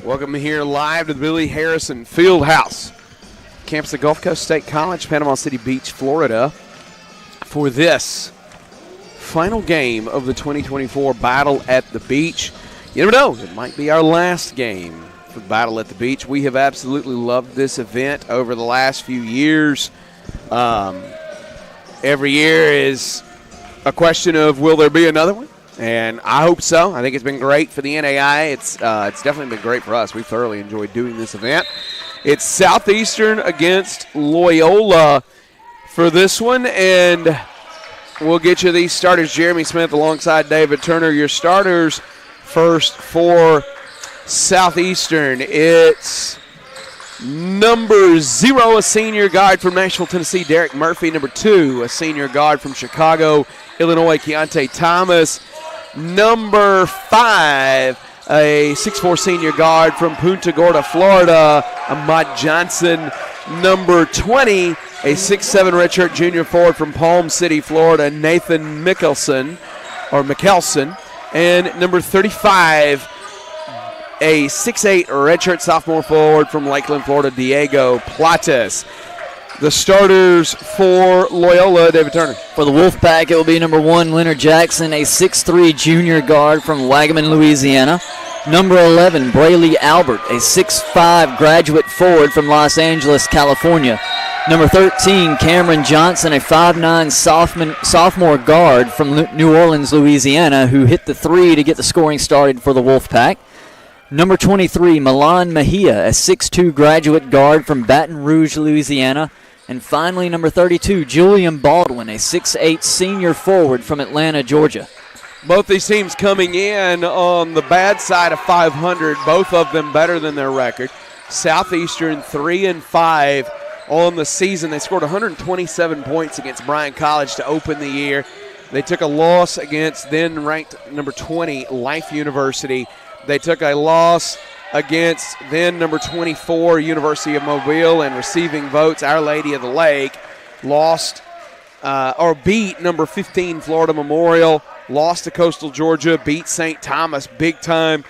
Welcome here live to the Billy Harrison Fieldhouse, campus of Gulf Coast State College, Panama City Beach, Florida, for this final game of the 2024 Battle at the Beach. You never know, it might be our last game for Battle at the Beach. We have absolutely loved this event over the last few years. Every year is a question of, will there be another one? And I hope so. I think it's been great for the NAI. It's definitely been great for us. We thoroughly enjoyed doing this event. It's Southeastern against Loyola for this one, and we'll get you these starters. Jeremy Smith alongside David Turner. Your starters first for Southeastern. It's number 0, a senior guard from Nashville, Tennessee, Derek Murphy. Number 2, a senior guard from Chicago, Illinois, Keontae Thomas. Number 5, a 6'4" senior guard from Punta Gorda, Florida, Ahmad Johnson. Number 20, a 6'7" redshirt junior forward from Palm City, Florida, Nathan Mickelson. And number 35, a 6'8" redshirt sophomore forward from Lakeland, Florida, Diego Platas. The starters for Loyola, David Turner. For the Wolfpack, it will be number 1, Leonard Jackson, a 6'3" junior guard from Wagaman, Louisiana. Number 11, Braelee Albert, a 6'5" graduate forward from Los Angeles, California. Number 13, Cameron Johnson, a 5'9" sophomore guard from New Orleans, Louisiana, who hit the 3 to get the scoring started for the Wolfpack. Number 23, Milan Mejia, a 6'2" graduate guard from Baton Rouge, Louisiana. And finally, number 32, Julian Baldwin, a 6'8" senior forward from Atlanta, Georgia. Both these teams coming in on the bad side of 500, both of them better than their record. Southeastern 3-5 on the season. They scored 127 points against Bryan College to open the year. They took a loss against then-ranked number 20, Life University. They took a loss against then number 24, University of Mobile, and receiving votes, Our Lady of the Lake. Beat number 15, Florida Memorial. Lost to Coastal Georgia. Beat St. Thomas big time.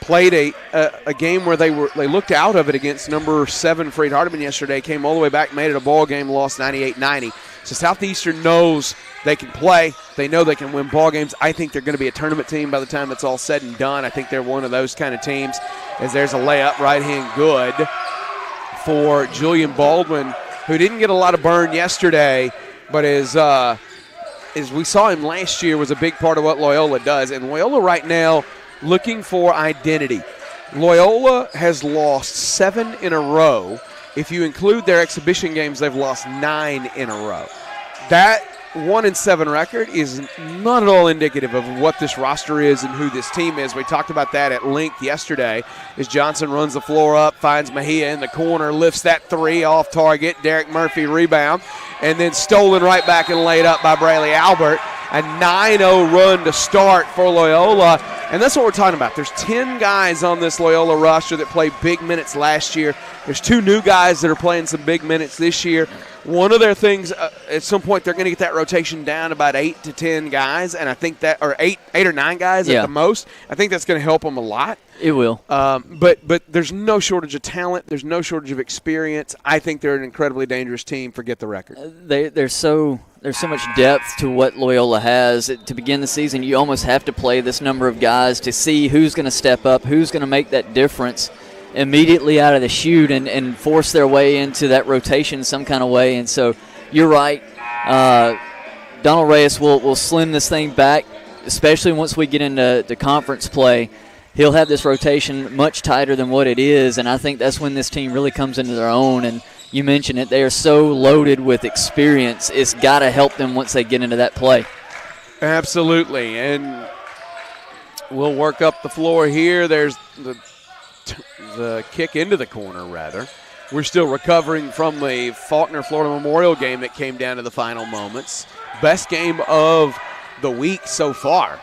Played a game where they looked out of it against number 7, Freed Hardeman yesterday. Came all the way back, made it a ball game, lost 98-90. So Southeastern knows they can play. They know they can win ball games. I think they're going to be a tournament team by the time it's all said and done. I think they're one of those kind of teams, as there's a layup right hand good for Julian Baldwin, who didn't get a lot of burn yesterday, but as we saw him last year, was a big part of what Loyola does. And Loyola right now looking for identity. Loyola has lost 7 in a row. If you include their exhibition games, they've lost 9 in a row. That 1-7 record is not at all indicative of what this roster is and who this team is. We talked about that at length yesterday as Johnson runs the floor up, finds Mejia in the corner, lifts that 3 off target. Derek Murphy rebound, and then stolen right back and laid up by Braelee Albert. A 9-0 run to start for Loyola, and that's what we're talking about. There's 10 guys on this Loyola roster that played big minutes last year. There's 2 new guys that are playing some big minutes this year. One of their things, at some point, they're going to get that rotation down about 8 to 10 guys, and I think that, or 8 or 9 guys at the most. I think that's going to help them a lot. It will. But there's no shortage of talent. There's no shortage of experience. I think they're an incredibly dangerous team. Forget the record. There's so much depth to what Loyola has. To begin the season, you almost have to play this number of guys to see who's going to step up, who's going to make that difference immediately out of the chute and force their way into that rotation some kind of way. And so you're right. Donald Reyes will slim this thing back, especially once we get into conference play. He'll have this rotation much tighter than what it is, and I think that's when this team really comes into their own. And you mentioned it, they are so loaded with experience. It's got to help them once they get into that play. Absolutely, and we'll work up the floor here. There's the kick into the corner, rather. We're still recovering from the Faulkner Florida Memorial game that came down to the final moments. Best game of the week so far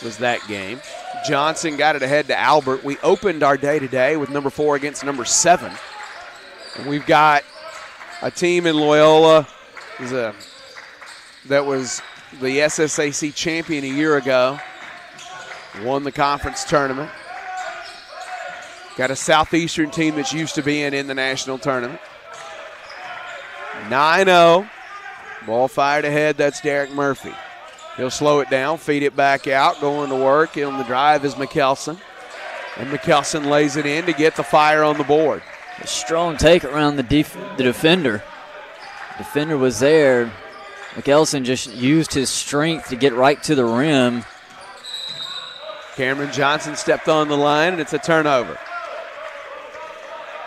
was that game. Johnson got it ahead to Albert. We opened our day today with number 4 against number 7. And we've got a team in Loyola that was the SSAC champion a year ago, won the conference tournament. Got a Southeastern team that's used to being in the national tournament. 9-0. Ball fired ahead. That's Derek Murphy. He'll slow it down, feed it back out, going to work. On the drive is McKelson. And McKelson lays it in to get the fire on the board. A strong take around the defender. Defender was there. McKelson just used his strength to get right to the rim. Cameron Johnson stepped on the line, and it's a turnover.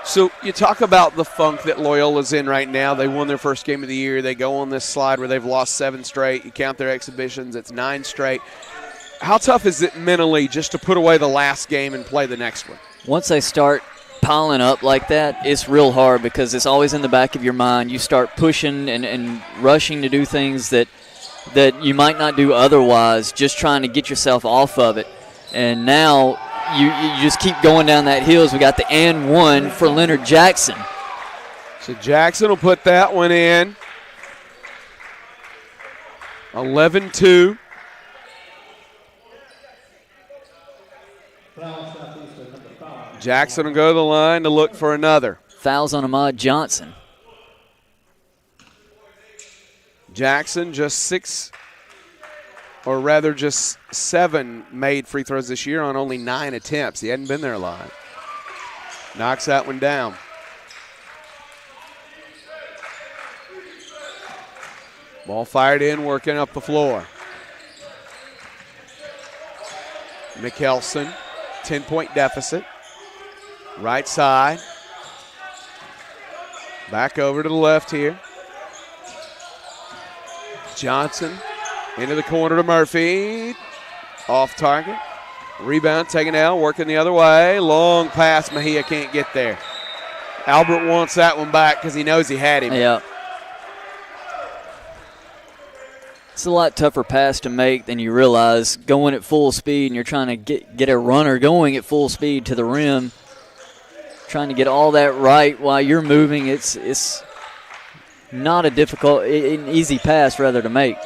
So you talk about the funk that Loyola's in right now. They won their first game of the year. They go on this slide where they've lost 7 straight. You count their exhibitions, it's 9 straight. How tough is it mentally just to put away the last game and play the next one? Once they start piling up like that, it's real hard because it's always in the back of your mind. You start pushing and rushing to do things that you might not do otherwise, just trying to get yourself off of it. And now you just keep going down that hill. We got the and one for Leonard Jackson. So Jackson will put that one in. 11-2. Jackson will go to the line to look for another. Fouls on Ahmad Johnson. Jackson just 7 made free throws this year on only 9 attempts. He hadn't been there a lot. Knocks that one down. Ball fired in, working up the floor. McKelson, 10-point deficit. Right side. Back over to the left here. Johnson into the corner to Murphy. Off target. Rebound taken out, working the other way. Long pass, Mejia can't get there. Albert wants that one back because he knows he had him. Yeah. It's a lot tougher pass to make than you realize. Going at full speed, and you're trying to get a runner going at full speed to the rim. Trying to get all that right while you're moving. It's not an easy pass rather to make.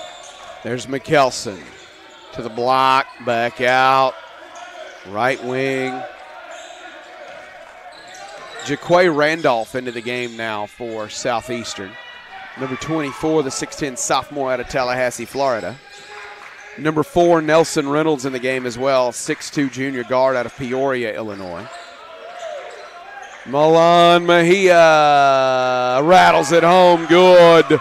There's McKelson to the block, back out, right wing. Jaquay Randolph into the game now for Southeastern. Number 24, the 6'10 sophomore out of Tallahassee, Florida. Number 4, Nelson Reynolds in the game as well, 6'2 junior guard out of Peoria, Illinois. Milan Mejia rattles it home good.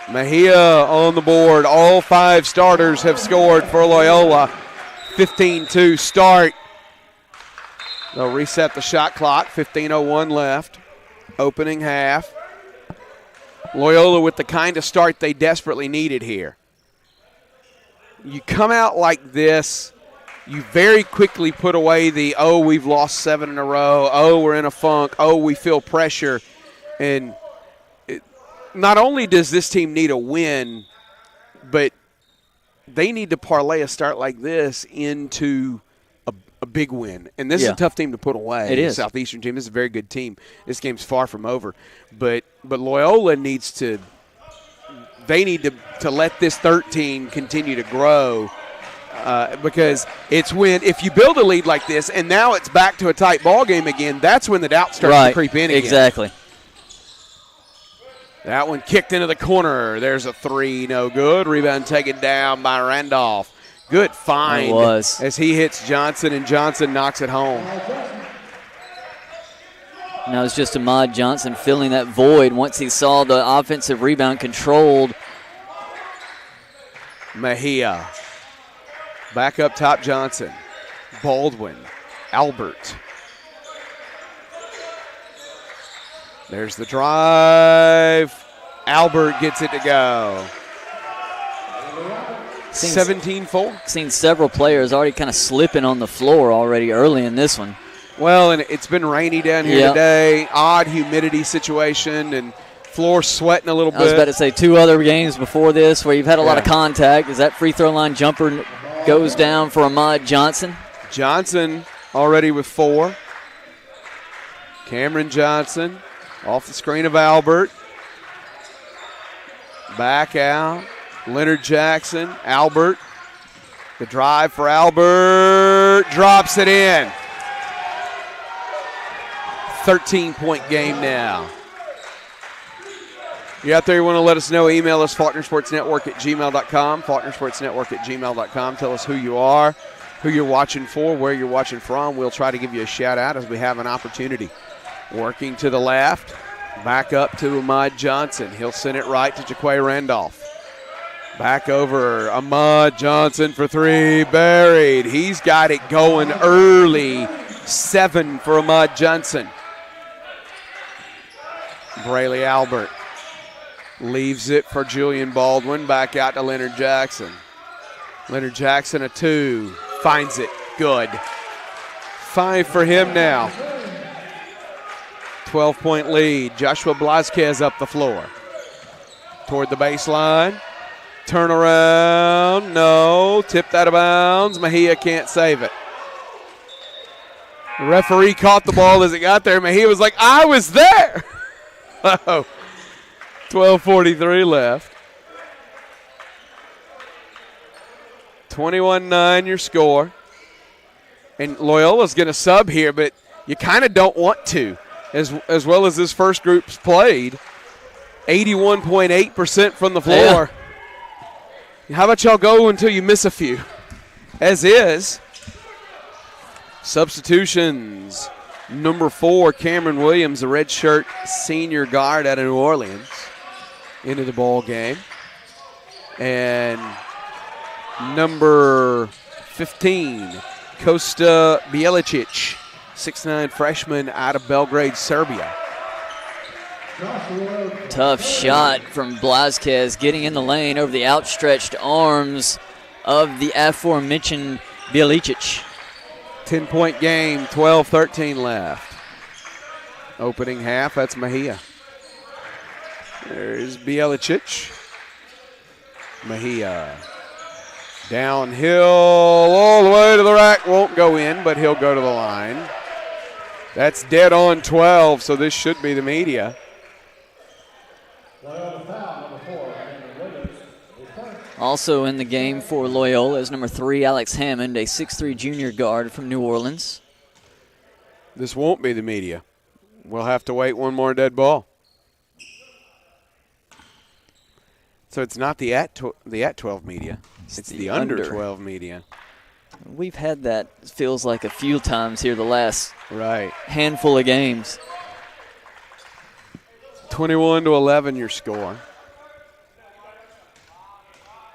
Mejia on the board. All 5 starters have scored for Loyola. 15-2 start. They'll reset the shot clock. 15:01 left. Opening half. Loyola with the kind of start they desperately needed here. You come out like this, you very quickly put away the, we've lost 7 in a row, we're in a funk, we feel pressure. And not only does this team need a win, but they need to parlay a start like this into a big win. And this is a tough team to put away. It is. The Southeastern team. This is a very good team. This game's far from over. But Loyola needs to – they need to let this 13 continue to grow because it's when – if you build a lead like this and now it's back to a tight ball game again, that's when the doubt starts to creep in again. Exactly. That one kicked into the corner. There's a 3, no good. Rebound taken down by Randolph. Good find. It was. As he hits Johnson, and Johnson knocks it home. Now it's just Ahmad Johnson filling that void once he saw the offensive rebound controlled. Mejia. Back up top, Johnson. Baldwin. Albert. There's the drive. Albert gets it to go. 17-4. Seen several players already kind of slipping on the floor already early in this one. Well, and it's been rainy down here today. Odd humidity situation and floor sweating a little bit. I was about to say 2 other games before this where you've had a lot of contact. As that free throw line jumper goes down for Ahmad Johnson. Johnson already with 4. Cameron Johnson off the screen of Albert. Back out. Leonard Jackson, Albert. The drive for Albert. Drops it in. 13-point game now. You're out there, you want to let us know, email us, faulknersportsnetwork@gmail.com, faulknersportsnetwork@gmail.com. Tell us who you are, who you're watching for, where you're watching from. We'll try to give you a shout-out as we have an opportunity. Working to the left, back up to Ahmad Johnson. He'll send it right to Jaquay Randolph. Back over, Ahmad Johnson for three, buried. He's got it going early. 7 for Ahmad Johnson. Braelee Albert leaves it for Julian Baldwin. Back out to Leonard Jackson. Leonard Jackson, a 2. Finds it. Good. 5 for him now. 12-point lead. Joshua Blazquez up the floor. Toward the baseline. Turn around. No. Tipped out of bounds. Mejia can't save it. The referee caught the ball as it got there. Mejia was like, I was there. 12:43 left. 21-9 your score. And Loyola's going to sub here, but you kind of don't want to. As well as this first group's played, 81.8% from the floor. Yeah. How about y'all go until you miss a few? As is. Substitutions. Number 4, Cameron Williams, the redshirt senior guard out of New Orleans, into the ball game. And number 15, Kosta Bielicic, 6'9" freshman out of Belgrade, Serbia. Tough shot from Blazquez, getting in the lane over the outstretched arms of the aforementioned Bielicic. 10-point game, 12-13 left. Opening half, that's Mejia. There's Bielicic. Mejia. Downhill, all the way to the rack. Won't go in, but he'll go to the line. That's dead on 12, so this should be the media. Also in the game for Loyola is number 3, Alex Hammond, a 6'3" junior guard from New Orleans. This won't be the media. We'll have to wait one more dead ball. So it's not the at 12 media. It's the under 12 media. We've had that, feels like, a few times here the last handful of games. 21-11 your score.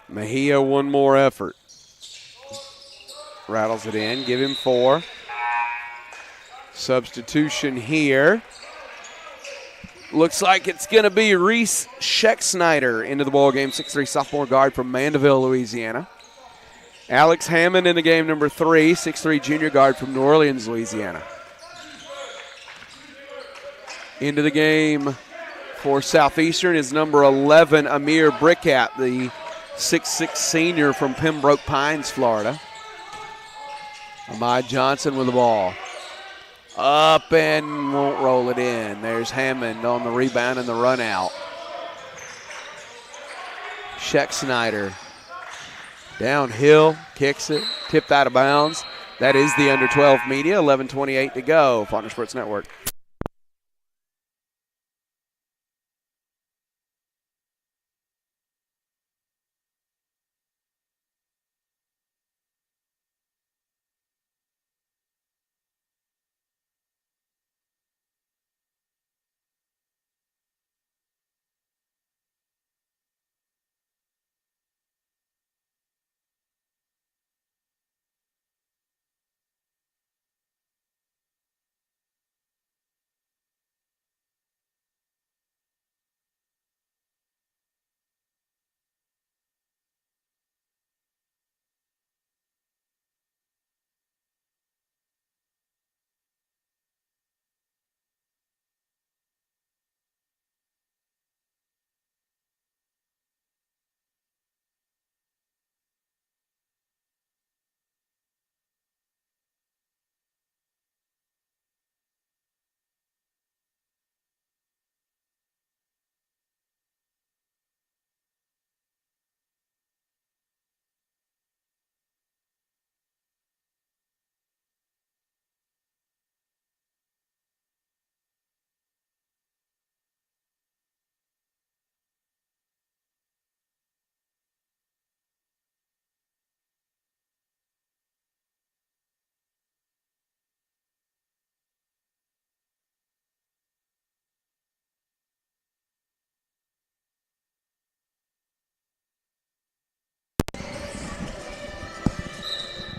Mejia, one more effort. Rattles it in, give him 4. Substitution here. Looks like it's going to be Reese Scheck-Snyder into the ballgame, 6'3" sophomore guard from Mandeville, Louisiana. Alex Hammond in the game, number 3, 6'3" junior guard from New Orleans, Louisiana. Into the game for Southeastern is number 11, Amir Brickat, the 6'6" senior from Pembroke Pines, Florida. Ahmad Johnson with the ball. Up and won't roll it in. There's Hammond on the rebound and the run out. Scheck-Snyder downhill, kicks it, tipped out of bounds. That is the under 12 media. 11:28 to go. Faulkner Sports Network.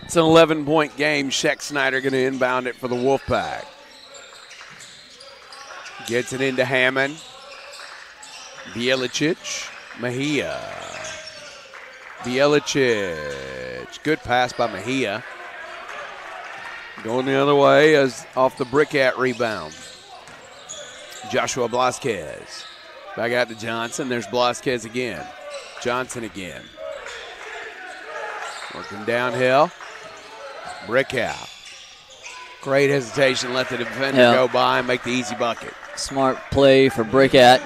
It's an 11-point game. Sheck Snyder going to inbound it for the Wolfpack. Gets it into Hammond. Bielicic. Mejia. Bielicic. Good pass by Mejia. Going the other way as off the Brickett rebound. Joshua Blasquez. Back out to Johnson. There's Blasquez again. Johnson again. Working downhill. Brickett. Great hesitation. Let the defender go by and make the easy bucket. Smart play for Brickett.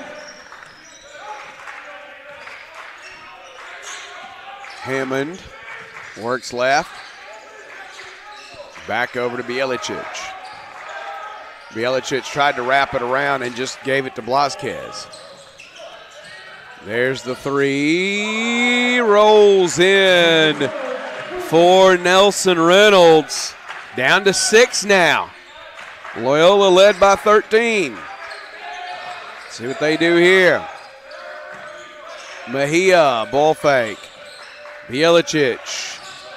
Hammond works left. Back over to Bielicic. Bielicic tried to wrap it around and just gave it to Blasquez. There's the three. Rolls in for Nelson Reynolds. Down to 6 now. Loyola led by 13. See what they do here. Mejia, ball fake. Bielicic.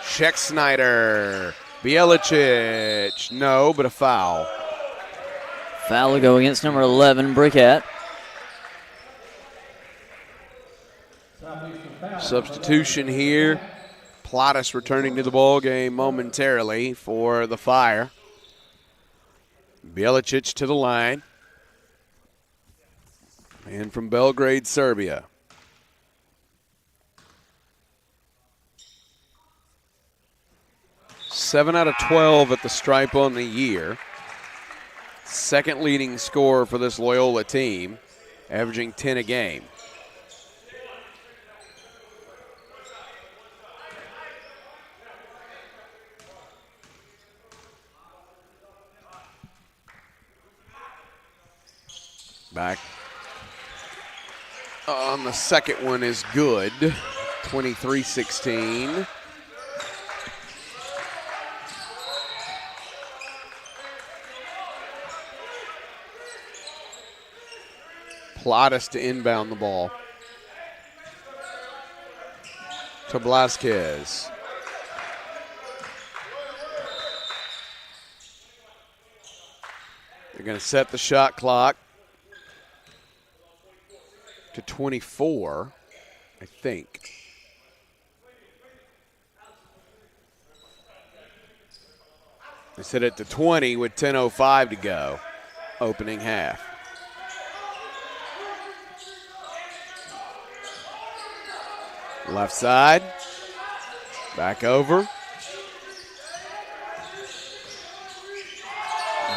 Sheck Snyder. Bielicic. No, but a foul. Foul will go against number 11, Brickett. Substitution here. Plottis returning to the ball game momentarily for the Fire. Bielicic to the line. And from Belgrade, Serbia. Seven out of 12 at the stripe on the year. Second leading scorer for this Loyola team, averaging 10 a game. Back on the second one is good. 23-16. Plottis to inbound the ball. To Blasquez. They're going to set the shot clock to 24, I think. They set it to 20 with 10:05 to go, opening half. Left side, back over.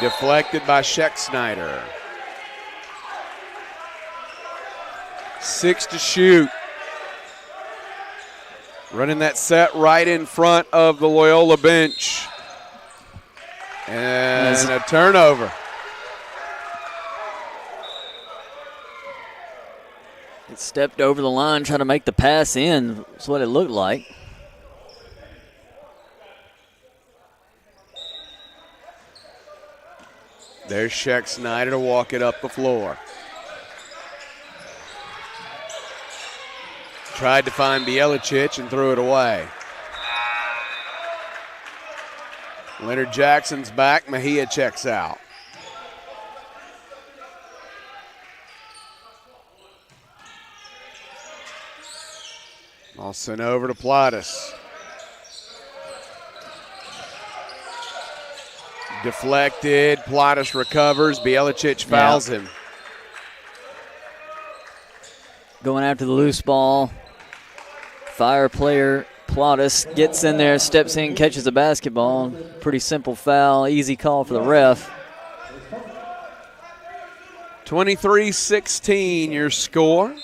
Deflected by Sheck Snyder. 6 to shoot. Running that set right in front of the Loyola bench. And a turnover. It stepped over the line, trying to make the pass in. That's what it looked like. There's Sheck Snyder to walk it up the floor. Tried to find Bielicic and threw it away. Leonard Jackson's back. Mejia checks out. All sent over to Plottis. Deflected. Plottis recovers. Bielicic fouls him. Going after the loose ball. Fire player Plottis gets in there, steps in, catches the basketball. Pretty simple foul. Easy call for the ref. 23-16 your score.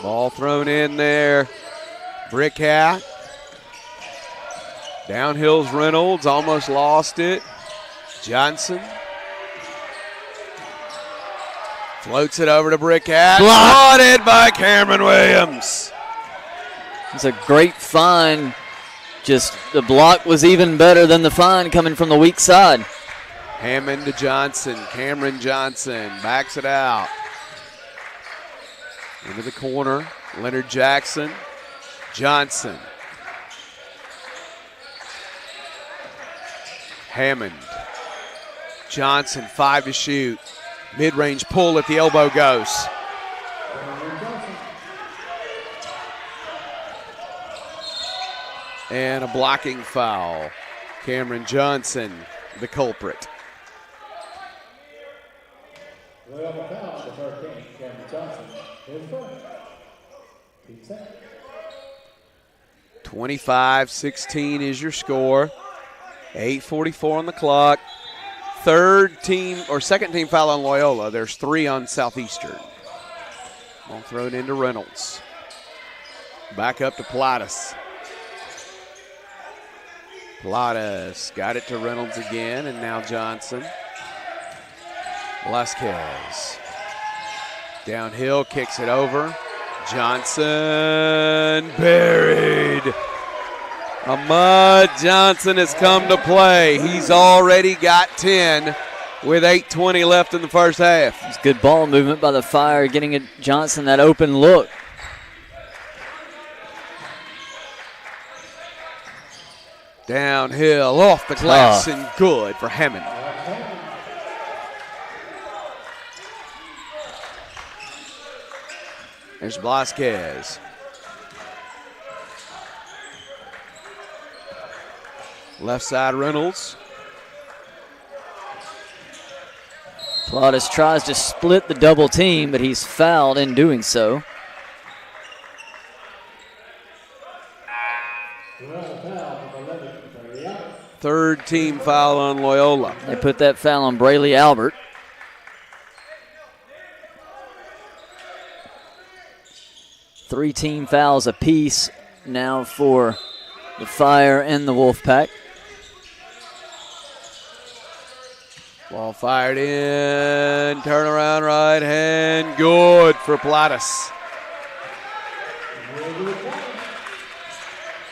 Ball thrown in there. Brick hat. Downhill's Reynolds, almost lost it. Johnson. Floats it over to Brick hat. Blocked by Cameron Williams. It's a great find. Just the block was even better than the find coming from the weak side. Hammond to Johnson. Cameron Johnson backs it out. Into the corner. Leonard Jackson. Johnson. Hammond. Johnson, 5 to shoot. Mid-range pull at the elbow goes. And a blocking foul. Cameron Johnson, the culprit. Loyola foul, the 13th, Cameron Johnson, his first. 25-16 is your score. 8:44 on the clock. Second team foul on Loyola. There's 3 on Southeastern. Ball thrown into Reynolds. Back up to Plottis. Plottis got it to Reynolds again, and now Johnson. Velasquez. Downhill, kicks it over. Johnson buried. Ahmad Johnson has come to play. He's already got 10 with 8:20 left in the first half. It's good ball movement by the Fire, getting Johnson that open look. Downhill, off the glass, and good for Hammond. There's Velasquez. Left side Reynolds. Plottis tries to split the double team, but he's fouled in doing so. Third team foul on Loyola. They put that foul on Braelee Albert. Three team fouls apiece now for the Fire and the Wolfpack. Ball fired in, turnaround right hand, good for Plottis.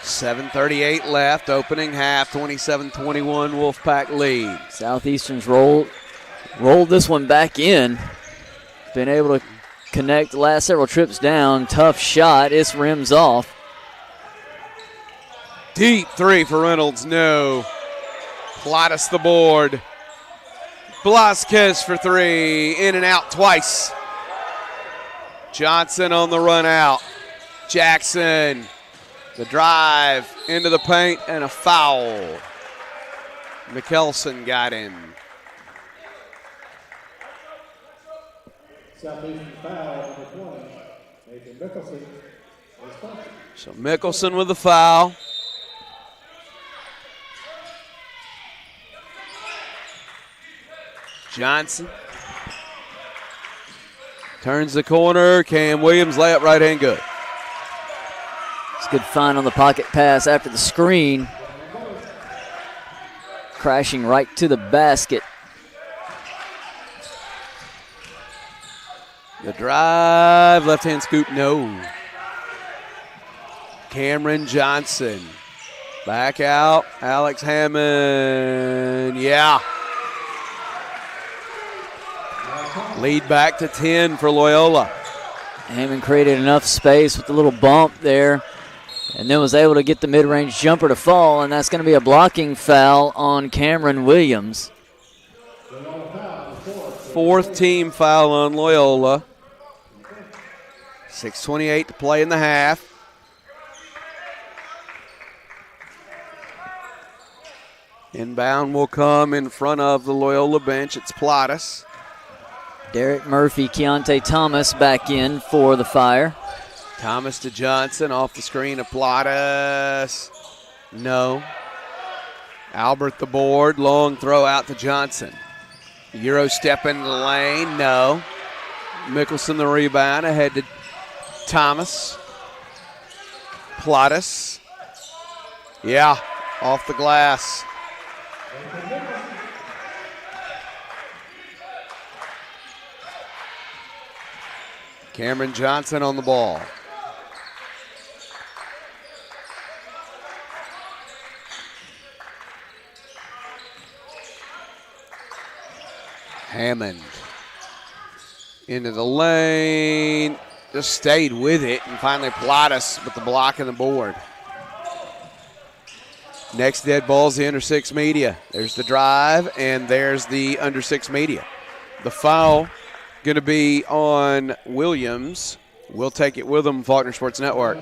7:38 left, opening half, 27-21 Wolfpack lead. Southeastern's rolled this one back in. Been able to connect the last several trips down. Tough shot, it's rims off. Deep three for Reynolds, no. Plottis the board. Velasquez for three, in and out twice. Johnson on the run out. Jackson, the drive into the paint, and a foul. Mickelson got him. Southeastern foul, number 20, Nathan Mickelson. So Mickelson with the foul. Johnson turns the corner. Cam Williams layup right hand good. It's a good find on the pocket pass after the screen. Crashing right to the basket. The drive, left hand scoop, no. Cameron Johnson back out. Alex Hammond, yeah. Lead back to 10 for Loyola. Hammond created enough space with the little bump there and then was able to get the mid-range jumper to fall, and that's going to be a blocking foul on Cameron Williams. Fourth team foul on Loyola. 6:28 to play in the half. Inbound will come in front of the Loyola bench. It's Plottis. Derek Murphy, Keontae Thomas back in for the Fire. Thomas to Johnson, off the screen of Plottis. No. Albert the board, long throw out to Johnson. Euro step in the lane, no. Mickelson the rebound, ahead to Thomas. Plottis. Yeah, off the glass. Cameron Johnson on the ball. Hammond into the lane, just stayed with it, and finally Plottis with the block and the board. Next dead ball's the under 6 media. There's the drive, and there's the under 6 media. The foul going to be on Williams. We'll take it with them, Faulkner Sports Network.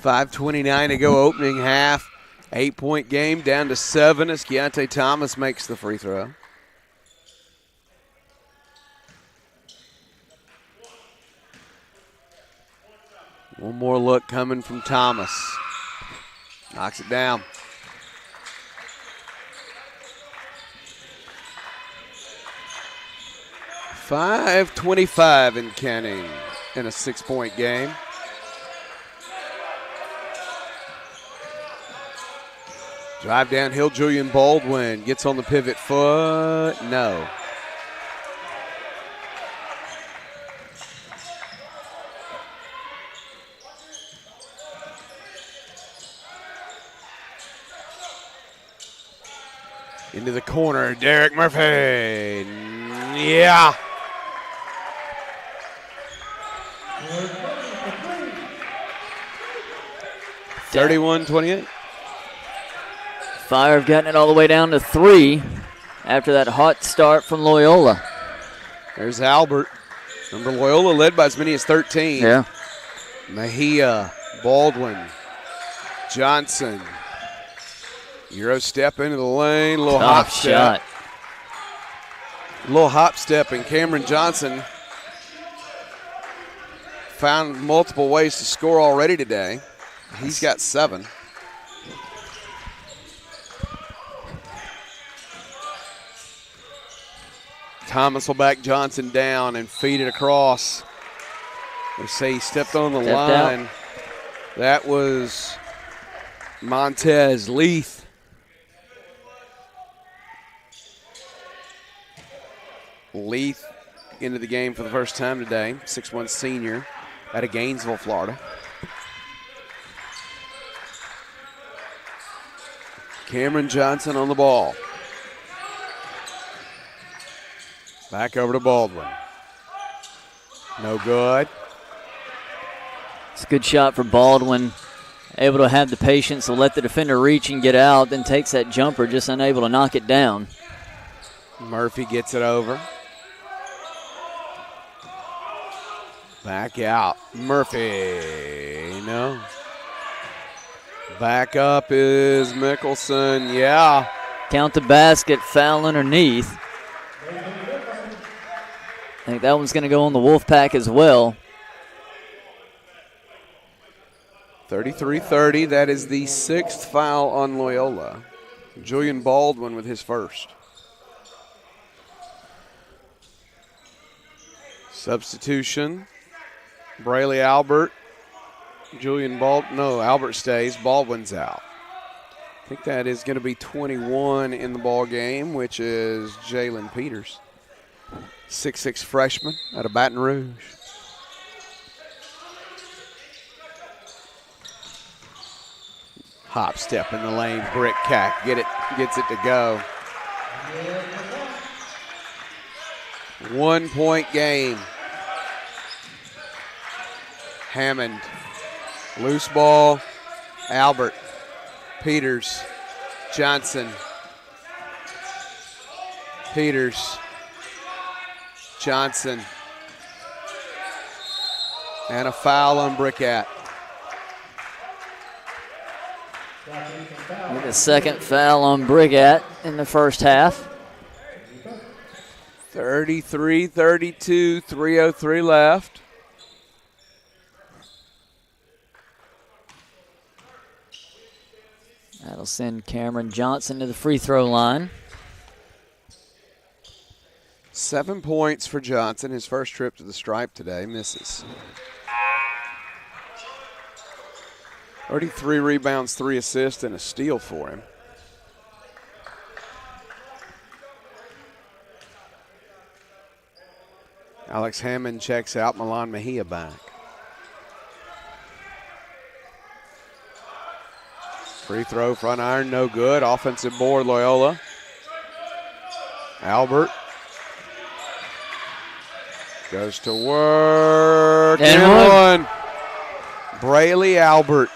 .5:29 to go, opening half. 8-point game, down to 7 as Keontae Thomas makes the free throw. One more look coming from Thomas. Knocks it down. .5:25 in counting in a 6-point game. Drive downhill, Julian Baldwin gets on the pivot foot. No. Into the corner, Derek Murphy. Yeah. .31-28. Fire have gotten it all the way down to 3 after that hot start from Loyola. There's Albert. Remember, Loyola led by as many as 13. Yeah. Mejia, Baldwin, Johnson. Euro step into the lane, little hop Tough step. shot. Little hop step, and Cameron Johnson found multiple ways to score already today. He's got 7. Thomas will back Johnson down and feed it across. They say he stepped on the line. Out. That was Montez Leith. Leith into the game for the first time today. 6'1" senior out of Gainesville, Florida. Cameron Johnson on the ball. Back over to Baldwin. No good. It's a good shot for Baldwin. Able to have the patience to let the defender reach and get out, then takes that jumper, just unable to knock it down. Murphy gets it over. Back out. Murphy. No. Back up is Mickelson. Yeah. Count the basket, foul underneath. I think that one's going to go on the Wolfpack as well. 33-30. That is the 6th foul on Loyola. Julian Baldwin with his first. Substitution. Braelee Albert. Albert stays. Baldwin's out. I think that is going to be 21 in the ball game, which is Jalen Peters. 6'6" freshman out of Baton Rouge. Hop step in the lane, brick cack, gets it to go. 1 point game. Hammond, loose ball, Albert, Peters, Johnson, Peters, Johnson, and a foul on Brickett. With a second foul on Brickett in the first half. 33-32, 3:03 left. That'll send Cameron Johnson to the free throw line. 7 points for Johnson. His first trip to the stripe today. Misses. 33 rebounds, 3 assists, and a steal for him. Alex Hammond checks out. Milan Mejia back. Free throw, front iron, no good. Offensive board, Loyola. Albert goes to work. And one. Braelee Albert.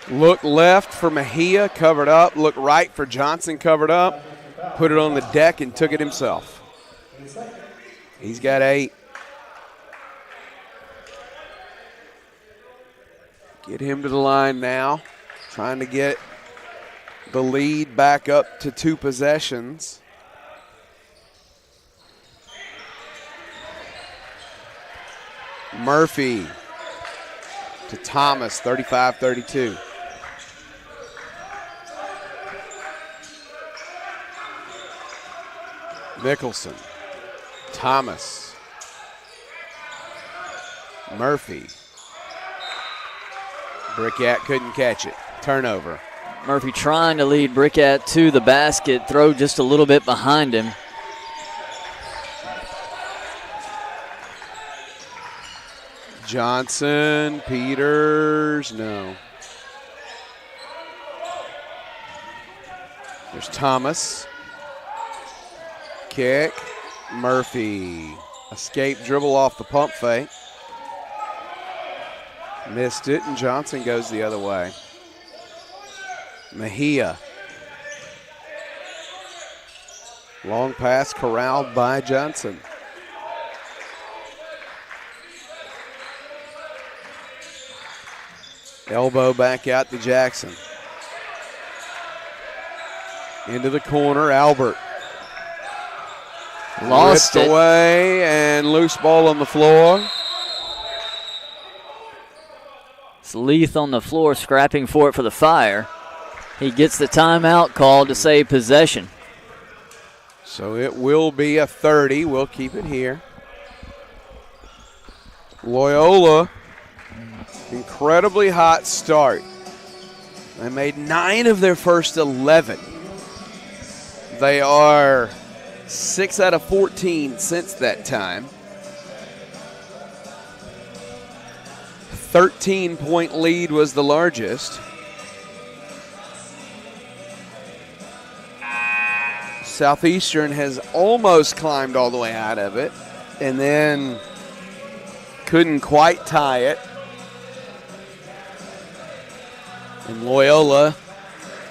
Look left for Mejia, covered up. Look right for Johnson, covered up. Put it on the deck and took it himself. He's got 8. Get him to the line now. Trying to get the lead back up to 2 possessions. Murphy to Thomas, 35-32. Mickelson, Thomas, Murphy. Brickett couldn't catch it. Turnover. Murphy trying to lead Brickett to the basket, throw just a little bit behind him. Johnson, Peters, no. There's Thomas. Kick. Murphy. Escape dribble off the pump fake. Missed it, and Johnson goes the other way. Mejia. Long pass corralled by Johnson. Elbow back out to Jackson. Into the corner, Albert. Lost it. Away, and loose ball on the floor. It's Leith on the floor scrapping for it for the Fire. He gets the timeout called to save possession. So it will be a 30. We'll keep it here. Loyola, incredibly hot start. They made 9 of their first 11. They are 6 out of 14 since that time. 13-point lead was the largest. Southeastern has almost climbed all the way out of it and then couldn't quite tie it. And Loyola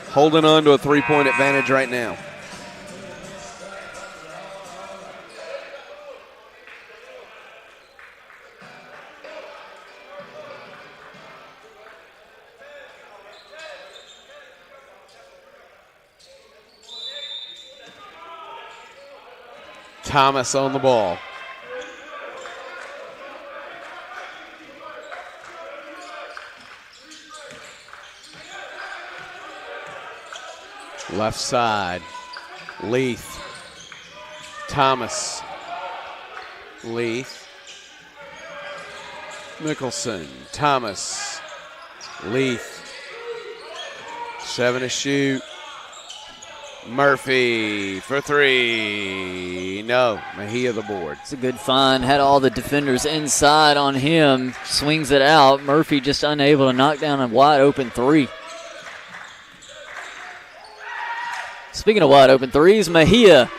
holding on to a 3-point advantage right now. Thomas on the ball. Left side. Leith. Thomas. Leith. Mickelson. Thomas. Leith. 7 to shoot. Murphy for three. No, Mejia the board. It's a good find. Had all the defenders inside on him. Swings it out. Murphy just unable to knock down a wide open three. Speaking of wide open threes, Mejia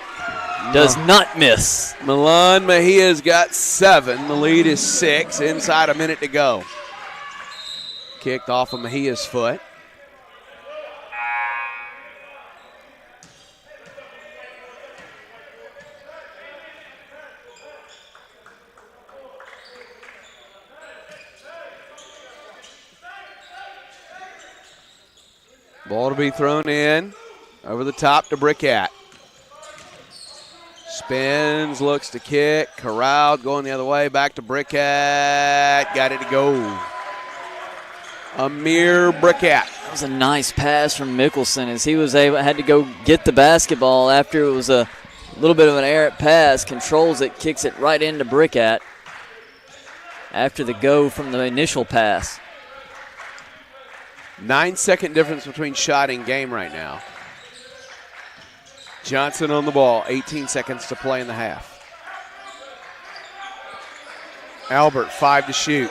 does not miss. Milan Mejia's got 7. The lead is 6. Inside a minute to go. Kicked off of Mejia's foot. Ball to be thrown in. Over the top to Brickett. Spins, looks to kick. Corralled, going the other way. Back to Brickett. Got it to go. Amir Brickett. That was a nice pass from Mickelson as he had to go get the basketball after it was a little bit of an errant pass. Controls it, kicks it right into Brickett after the go from the initial pass. 9-second difference between shot and game right now. Johnson on the ball, 18 seconds to play in the half. Albert, 5 to shoot.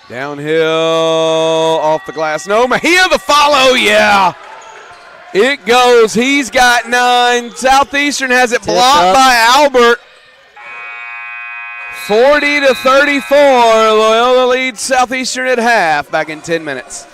Downhill, off the glass. No, Mejia the follow, yeah. It goes, he's got 9. Southeastern has it blocked by Albert. 40-34, Loyola leads Southeastern at half, back in 10 minutes.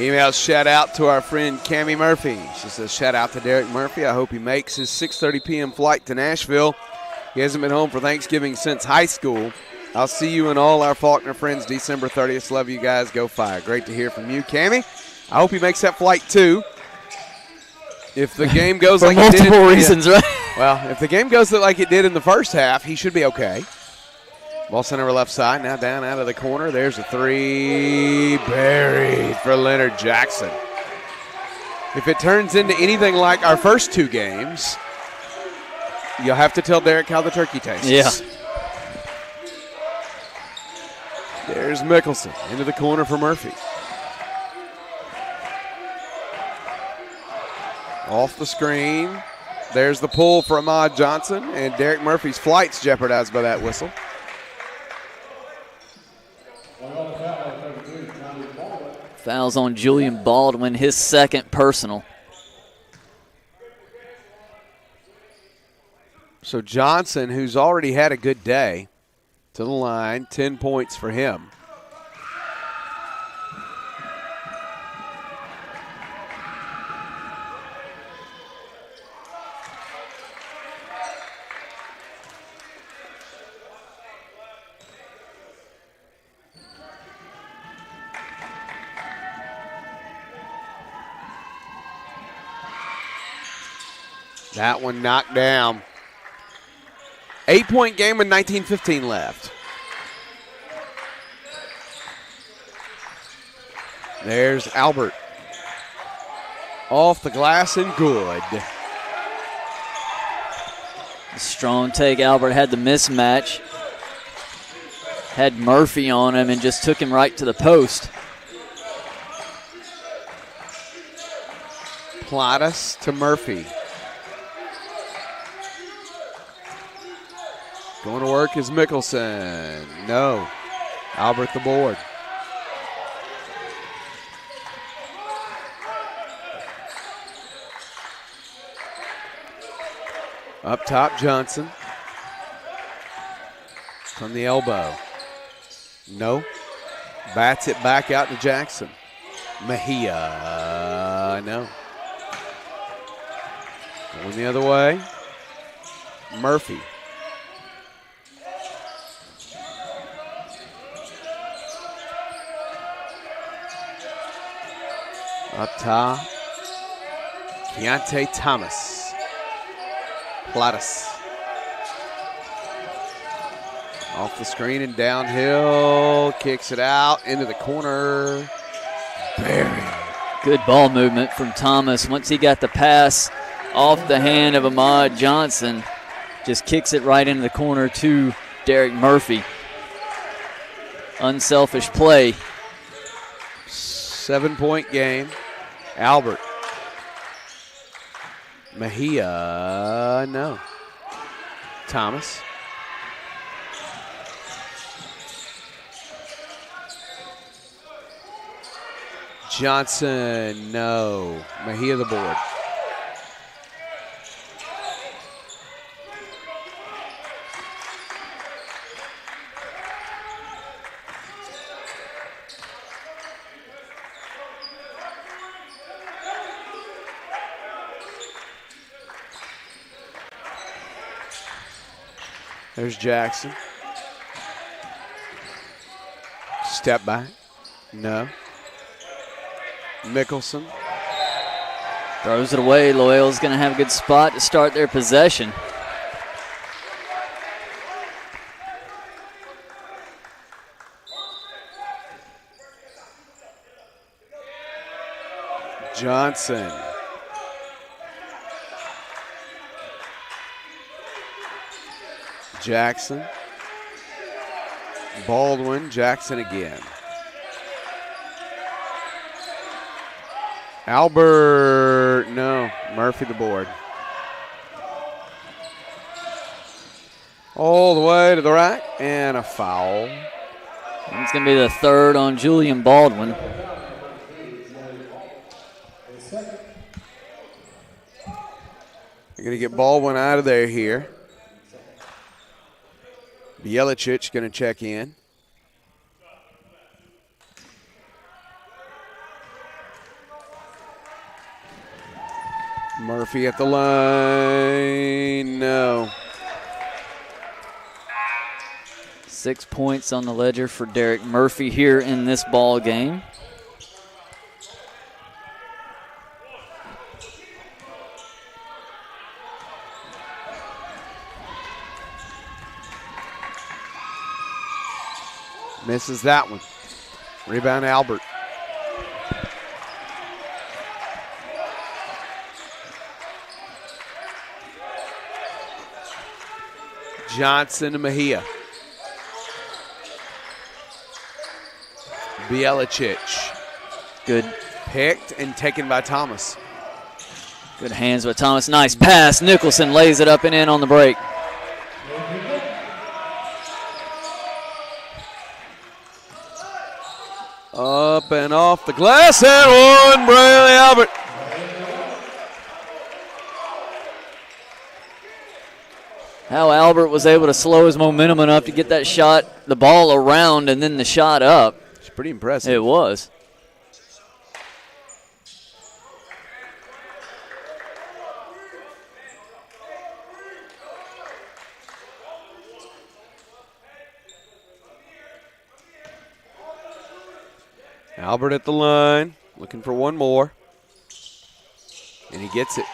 Email shout out to our friend Cammie Murphy. She says, shout out to Derek Murphy. I hope he makes his 6:30 p.m. flight to Nashville. He hasn't been home for Thanksgiving since high school. I'll see you and all our Faulkner friends December 30th. Love you guys. Go Fire. Great to hear from you, Cammie. I hope he makes that flight too. If the game goes like it did. For multiple reasons, right? Well, if the game goes like it did in the first half, he should be okay. Ball center over left side, now down out of the corner. There's a three, buried for Leonard Jackson. If it turns into anything like our first two games, you'll have to tell Derek how the turkey tastes. Yeah. There's Mickelson into the corner for Murphy. Off the screen. There's the pull for Ahmad Johnson, and Derek Murphy's flight's jeopardized by that whistle. Fouls on Julian Baldwin, his second personal. So Johnson, who's already had a good day, to the line, 10 points for him. That one knocked down. 8-point game with 19:15 left. There's Albert. Off the glass and good. Strong take. Albert had the mismatch. Had Murphy on him and just took him right to the post. Plottis to Murphy. Going to work is Mickelson. No. Albert the board. Up top, Johnson. From the elbow. No. Bats it back out to Jackson. Mejia. No. Going the other way. Murphy. Up top, Keontae Thomas. Plottis. Off the screen and downhill. Kicks it out into the corner. Buried. Good ball movement from Thomas. Once he got the pass off the hand of Ahmad Johnson, just kicks it right into the corner to Derek Murphy. Unselfish play. 7-point game. Albert. Mejia, no. Thomas. Johnson, no. Mejia the board. There's Jackson. Step back. No. Mickelson. Throws it away. Loyola's going to have a good spot to start their possession. Johnson. Jackson. Baldwin. Jackson again. Albert, no. Murphy the board. All the way to the rack and a foul. It's going to be the third on Julian Baldwin. They're going to get Baldwin out of there here. Bielicich going to check in. Murphy at the line. No. 6 points on the ledger for Derek Murphy here in this ball game. Misses that one. Rebound Albert. Johnson to Mejia. Bielicic. Good. Picked and taken by Thomas. Good hands by Thomas. Nice pass. Nicholson lays it up and in on the break. Up and off the glass and one, Braelee Albert. How Albert was able to slow his momentum enough to get that shot, the ball around, and then the shot up. It's pretty impressive. It was. Albert at the line, looking for one more. And he gets it.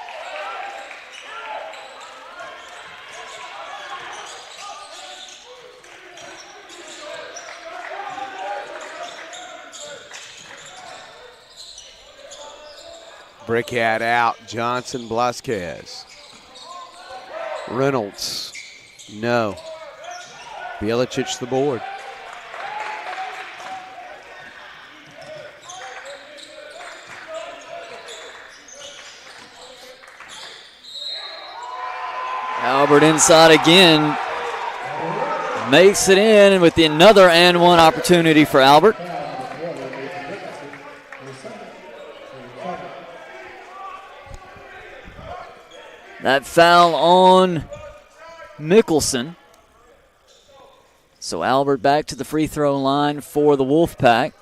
Brickhat out. Johnson, Blasquez. Reynolds. No. Bielicic the board. Albert inside again. Makes it in with another and one opportunity for Albert. That foul on Mickelson. So Albert back to the free throw line for the Wolfpack.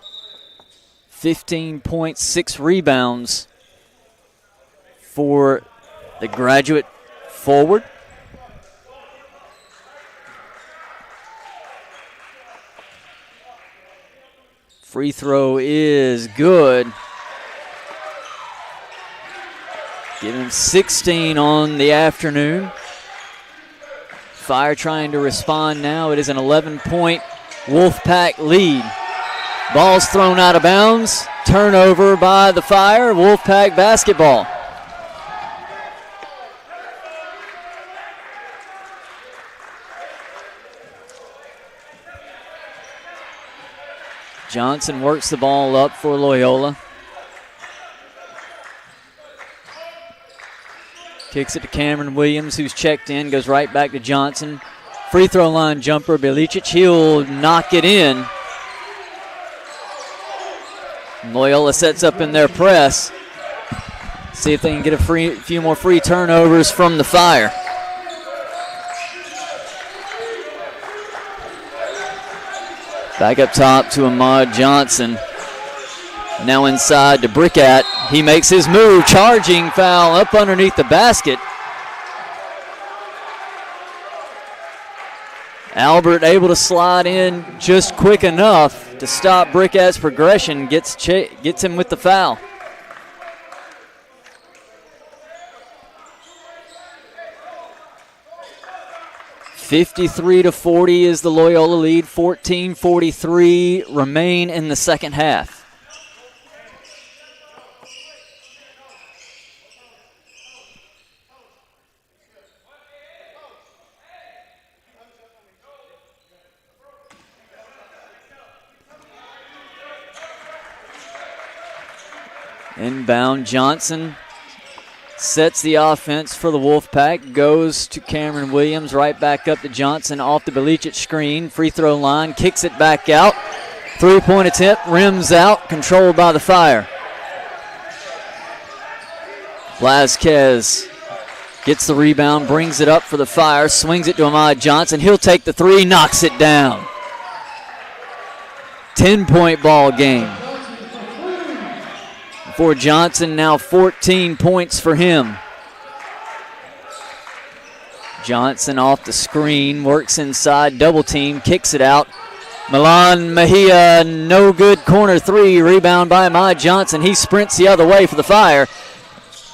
15 points, 6 rebounds for the graduate forward. Free throw is good. Give him 16 on the afternoon. Fire trying to respond now. It is an 11-point Wolfpack lead. Ball's thrown out of bounds. Turnover by the Fire. Wolfpack basketball. Johnson works the ball up for Loyola. Kicks it to Cameron Williams, who's checked in, goes right back to Johnson. Free throw line jumper, Bielicic, he'll knock it in. Loyola sets up in their press. See if they can get a few more free turnovers from the Fire. Back up top to Ahmad Johnson. Now inside to Brickhat. He makes his move. Charging foul up underneath the basket. Albert able to slide in just quick enough to stop Brickhat's progression. Gets him with the foul. (53-40) is the Loyola lead. 14:43 remain in the second half. Inbound, Johnson sets the offense for the Wolfpack. Goes to Cameron Williams, right back up to Johnson off the Bielicic screen. Free throw line, kicks it back out. Three-point attempt, rims out, controlled by the Fire. Blasquez gets the rebound, brings it up for the Fire, swings it to Ahmad Johnson. He'll take the three, knocks it down. 10-point ball game. For Johnson, now 14 points for him. Johnson off the screen, works inside, double team, kicks it out. Milan Mejia, no good, corner three, rebound by Ahmad Johnson. He sprints the other way for the Fire.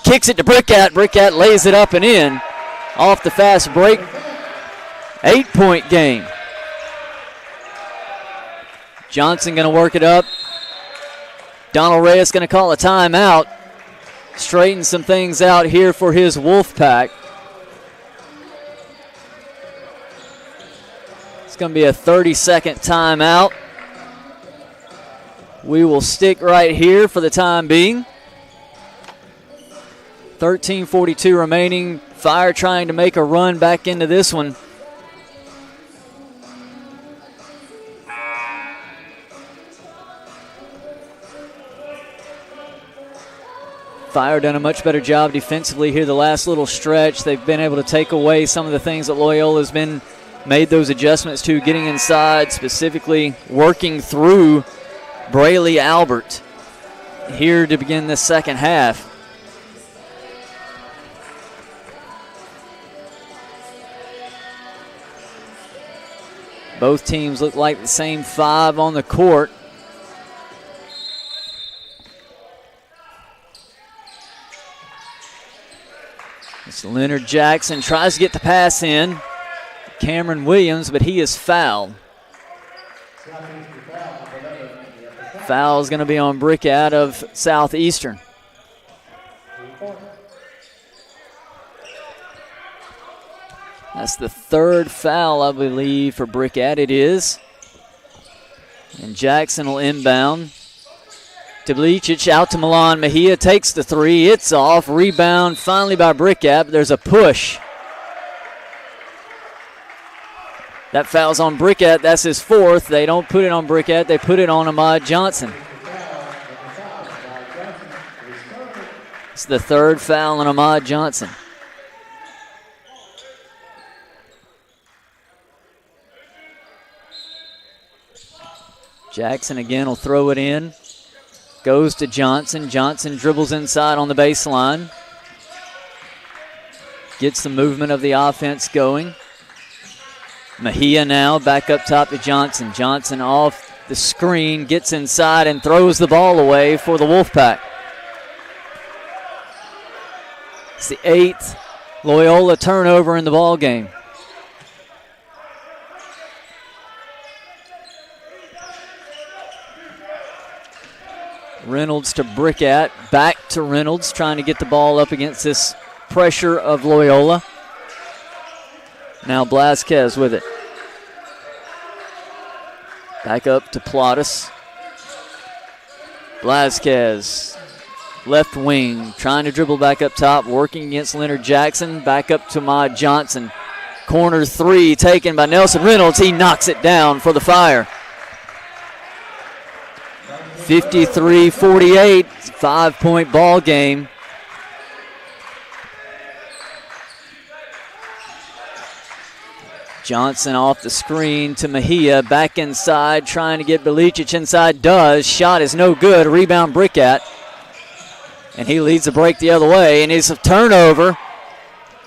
Kicks it to Brickat. Brickat lays it up and in. Off the fast break. 8-point game. Johnson going to work it up. Donald Reyes going to call a timeout. Straighten some things out here for his Wolfpack. It's going to be a 30-second timeout. We will stick right here for the time being. 13:42 remaining. Fire trying to make a run back into this one. Fire done a much better job defensively here the last little stretch. They've been able to take away some of the things that Loyola's been made those adjustments to, getting inside, specifically working through Braelee Albert here to begin the second half. Both teams look like the same five on the court. It's Leonard Jackson tries to get the pass in. Cameron Williams, but he is fouled. Foul is going to be on Brickat of Southeastern. That's the third foul, I believe, for Brickat. It is. And Jackson will inbound. Tablicic out to Milan Mejia, takes the three. It's off. Rebound finally by Brickat. There's a push. That foul's on Brickat. That's his fourth. They don't put it on Brickat. They put it on Ahmad Johnson. It's the third foul on Ahmad Johnson. Jackson again will throw it in. Goes to Johnson. Johnson dribbles inside on the baseline. Gets the movement of the offense going. Mejia now back up top to Johnson. Johnson off the screen, gets inside and throws the ball away for the Wolfpack. It's the 8th Loyola turnover in the ball game. Reynolds to Brickat, back to Reynolds, trying to get the ball up against this pressure of Loyola. Now Blasquez with it. Back up to Plottis. Blasquez, left wing, trying to dribble back up top, working against Leonard Jackson. Back up to Ahmad Johnson. Corner three taken by Nelson Reynolds. He knocks it down for the Fire. 53-48, 5-point ball game. Johnson off the screen to Mejia, back inside, trying to get Belicic inside, does. Shot is no good, rebound Brickat. And he leads the break the other way, and it's a turnover.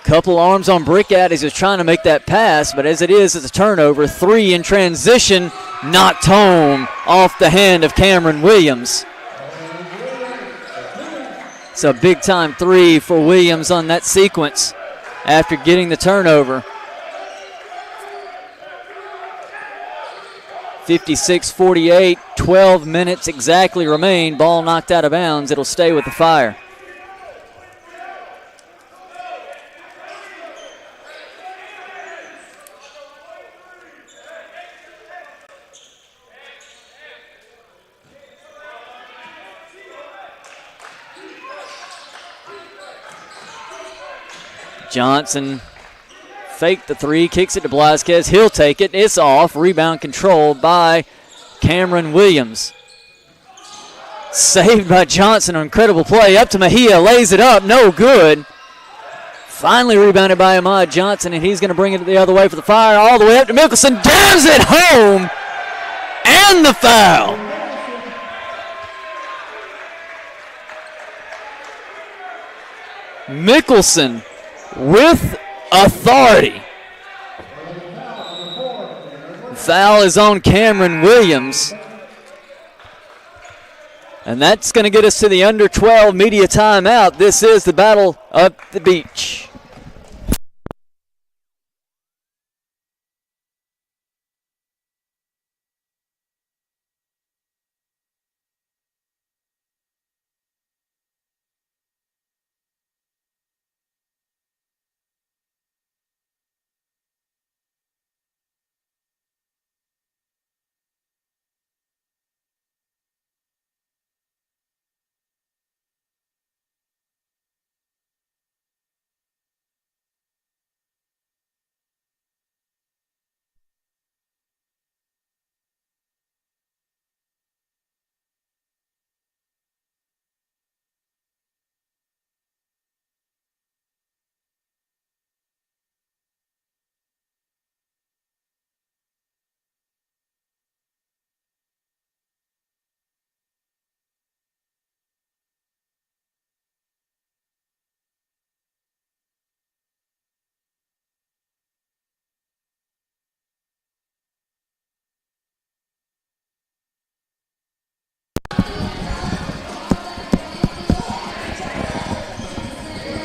Couple arms on Brickat as he's trying to make that pass, but as it is, it's a turnover. Three in transition, knocked home off the hand of Cameron Williams. It's a big-time three for Williams on that sequence after getting the turnover. 56-48, 12 minutes exactly remain. Ball knocked out of bounds. It'll stay with the Fire. Johnson faked the three, kicks it to Blasquez. He'll take it. It's off. Rebound controlled by Cameron Williams. Saved by Johnson. Incredible play. Up to Mejia. Lays it up. No good. Finally rebounded by Ahmad Johnson, and he's going to bring it the other way for the Fire. All the way up to Mickelson. Downs it home. And the foul. Mickelson with authority. Foul is on Cameron Williams. And that's going to get us to the under 12 media timeout. This is the battle of the beach.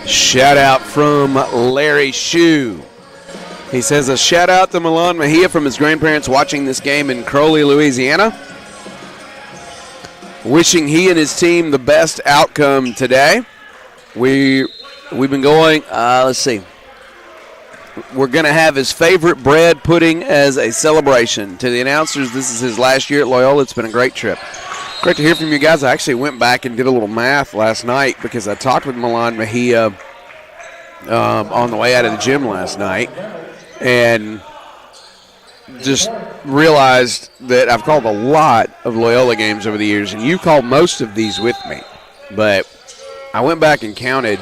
Shout out from Larry Shue. He says a shout out to Milan Mejia from his grandparents watching this game in Crowley, Louisiana. Wishing he and his team the best outcome today. We've been going, let's see. We're going to have his favorite bread pudding as a celebration. To the announcers, this is his last year at Loyola. It's been a great trip. Great to hear from you guys. I actually went back and did a little math last night because I talked with Milan Mejia on the way out of the gym last night and just realized that I've called a lot of Loyola games over the years, and you called most of these with me. But I went back and counted,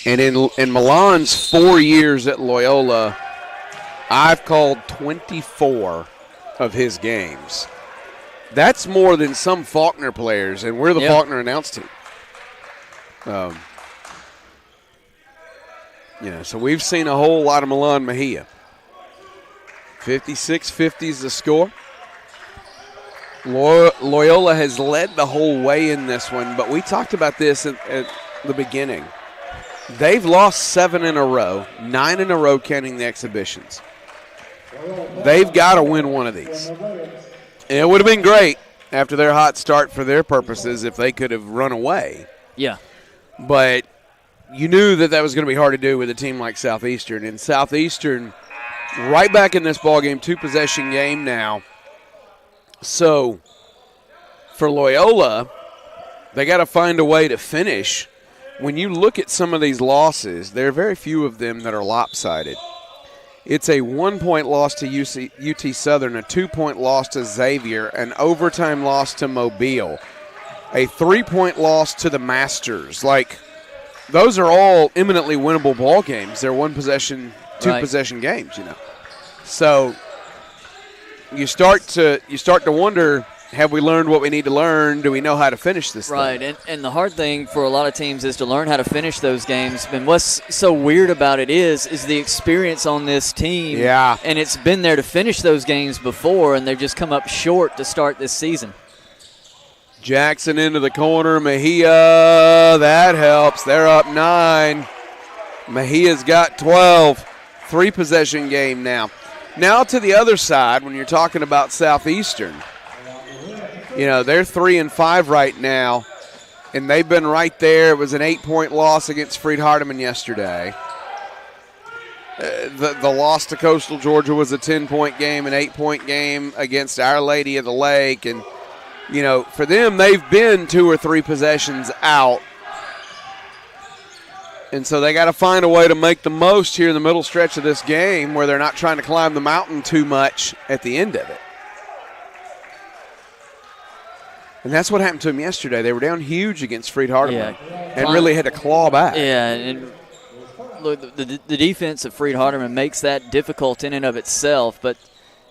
and in Milan's 4 years at Loyola, I've called 24 of his games. That's more than some Faulkner players, and we're the Faulkner announce team. So we've seen a whole lot of Milan Mejia. 56-50 is the score. Loyola has led the whole way in this one, but we talked about this at the beginning. They've lost 7 in a row, 9 in a row counting the exhibitions. They've got to win one of these. And it would have been great after their hot start for their purposes if they could have run away. Yeah. But you knew that was going to be hard to do with a team like Southeastern. And Southeastern, right back in this ballgame, 2-possession game now. So for Loyola, they got to find a way to finish. When you look at some of these losses, there are very few of them that are lopsided. It's a 1-point loss to UT Southern, a 2-point loss to Xavier, an overtime loss to Mobile, a 3-point loss to the Masters. Like, those are all eminently winnable ball games. They're 1-possession, 2-possession games, So you start to wonder, have we learned what we need to learn? Do we know how to finish this thing? Right, and the hard thing for a lot of teams is to learn how to finish those games. And what's so weird about it is the experience on this team. Yeah. And it's been there to finish those games before, and they've just come up short to start this season. Jackson into the corner. Mejia, that helps. They're up 9. Mejia's got 12. 3-possession game now. Now to the other side, when you're talking about Southeastern, they're 3-5 right now, and they've been right there. It was an 8-point loss against Freed Hardeman yesterday. The loss to Coastal Georgia was a 10-point game, an 8-point game against Our Lady of the Lake. And, for them, they've been 2 or 3 possessions out. And so they got to find a way to make the most here in the middle stretch of this game where they're not trying to climb the mountain too much at the end of it. And that's what happened to them yesterday. They were down huge against Freed Hardeman and really had to claw back. Yeah, and look, the defense of Freed Hardeman makes that difficult in and of itself, but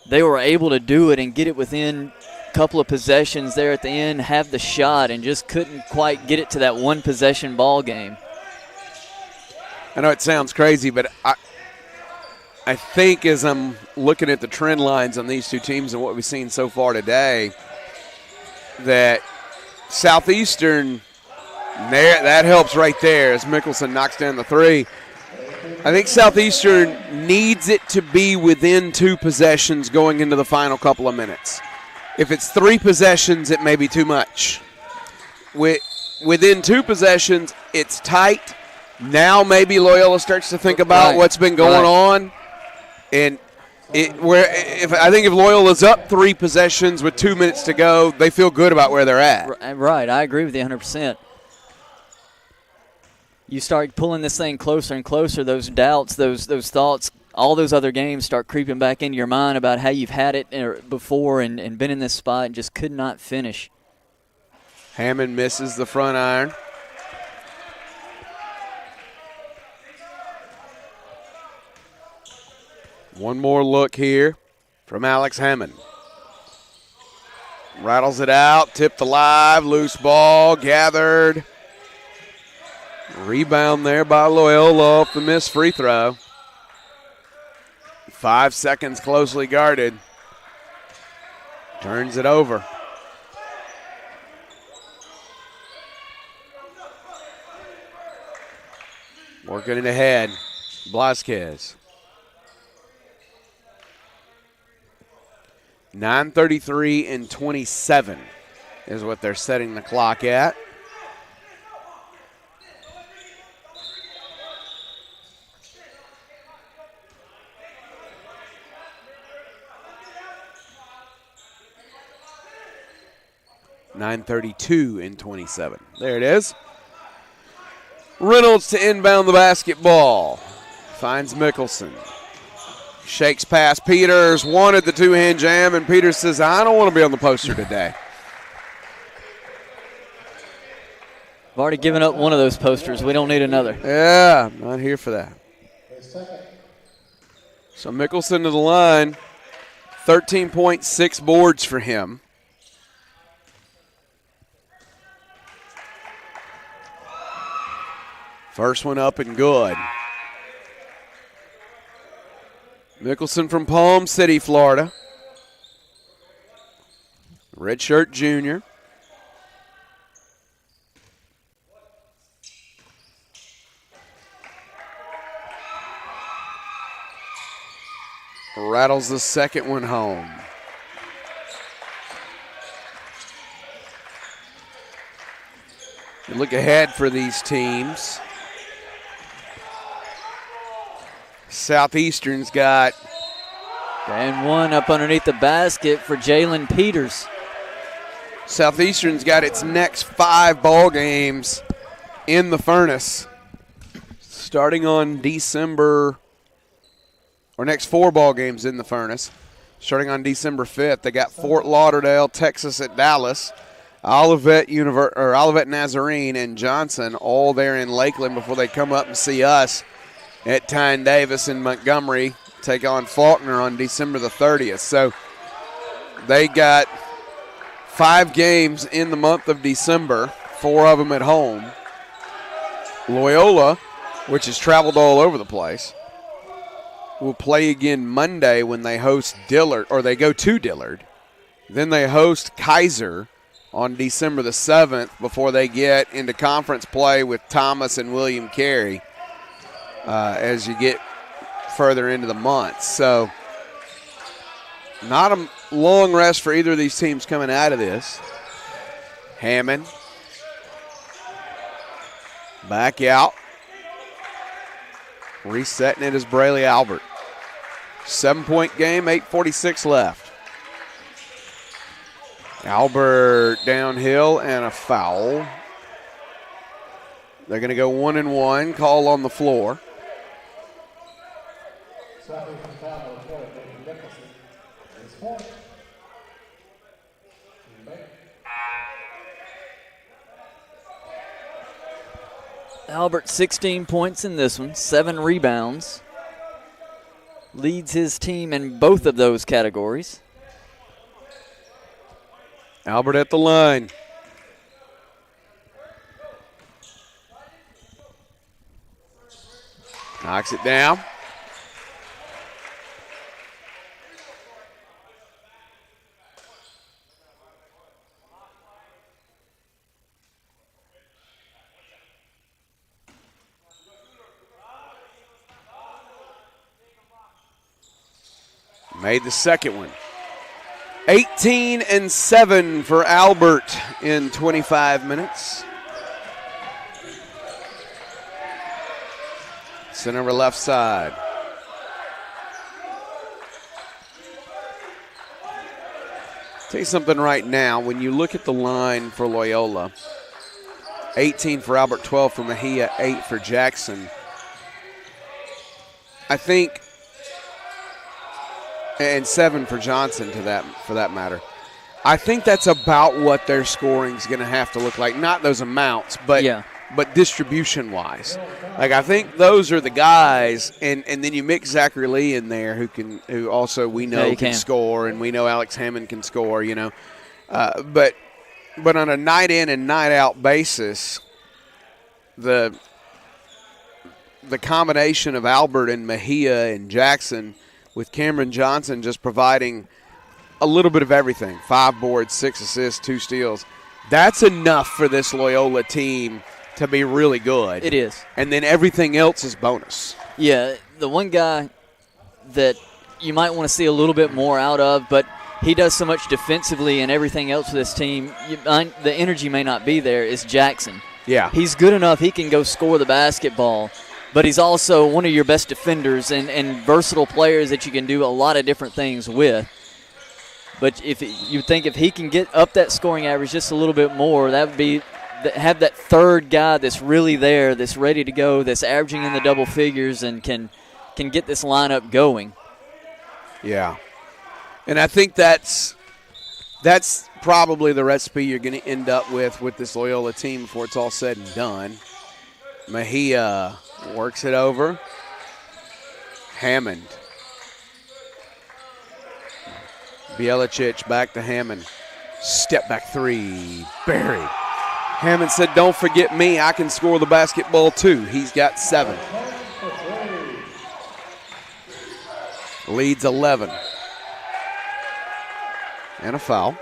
they were able to do it and get it within a couple of possessions there at the end, have the shot, and just couldn't quite get it to that 1-possession ball game. I know it sounds crazy, but I think as I'm looking at the trend lines on these two teams and what we've seen so far today, that Southeastern, that helps right there as Mickelson knocks down the three. I think Southeastern needs it to be within 2 possessions going into the final couple of minutes. If it's 3 possessions, it may be too much. Within 2 possessions, it's tight. Now maybe Loyola starts to think about what's been going on. And I think if Loyola's up 3 possessions with 2 minutes to go, they feel good about where they're at. Right, I agree with you 100%. You start pulling this thing closer and closer, those doubts, those thoughts, all those other games start creeping back into your mind about how you've had it before and been in this spot and just could not finish. Hammond misses the front iron. One more look here from Alex Hammond. Rattles it out, tipped alive, loose ball, gathered. Rebound there by Loyola off the missed free throw. 5 seconds closely guarded. Turns it over. Working it ahead, Blasquez. 9:33 and 27 is what they're setting the clock at. .932 and 27. There it is. Reynolds to inbound the basketball. Finds Mickelson. Shakes past Peters. Wanted the two-hand jam, and Peters says, I don't want to be on the poster today. I've already given up one of those posters. We don't need another. Yeah, I'm not here for that. So Mickelson to the line. 13.6 boards for him. First one up and good. Mickelson from Palm City, Florida. Redshirt junior. Rattles the second one home. You look ahead for these teams. Southeastern's got. And one up underneath the basket for Jalen Peters. Southeastern's got its next 5 ball games in the furnace. Starting on December, or next 4 ball games in the furnace. Starting on December 5th, they got Fort Lauderdale, Texas at Dallas, Olivet Nazarene, and Johnson all there in Lakeland before they come up and see us at Tyne Davis in Montgomery, take on Faulkner on December the 30th. So they got 5 games in the month of December, 4 of them at home. Loyola, which has traveled all over the place, will play again Monday when they host Dillard, or they go to Dillard. Then they host Kaiser on December the 7th before they get into conference play with Thomas and William Carey. As you get further into the month. So not a long rest for either of these teams coming out of this. Hammond back out. Resetting it is Braelee Albert. 7-point game, 8:46 left. Albert downhill and a foul. They're going to go 1-1, call on the floor. Albert, 16 points in this one, 7 rebounds. Leads his team in both of those categories. Albert at the line. Knocks it down. Made the second one. 18-7 for Albert in 25 minutes. Center over left side. Tell you something right now, when you look at the line for Loyola, 18 for Albert, 12 for Mejia, 8 for Jackson. I think, and 7 for Johnson for that matter. I think that's about what their scoring is going to have to look like. Not those amounts, but distribution-wise. Like, I think those are the guys, and then you mix Zachary Lee in there, who also we know can score, and we know Alex Hammond can score. You know, but on a night in and night out basis, the combination of Albert and Mejia and Jackson, with Cameron Johnson just providing a little bit of everything, 5 boards, 6 assists, 2 steals. That's enough for this Loyola team to be really good. It is. And then everything else is bonus. Yeah, the one guy that you might want to see a little bit more out of, but he does so much defensively and everything else for this team, the energy may not be there, is Jackson. Yeah. He's good enough. He can go score the basketball, but he's also one of your best defenders and versatile players that you can do a lot of different things with. But you think if he can get up that scoring average just a little bit more, that would be have that third guy that's really there, that's ready to go, that's averaging in the double figures and can get this lineup going. Yeah. And I think that's probably the recipe you're going to end up with this Loyola team before it's all said and done. Mejia works it over. Hammond. Bielicich back to Hammond. Step back 3. Buried. Hammond said, don't forget me. I can score the basketball too. He's got 7. Leads 11. And a foul.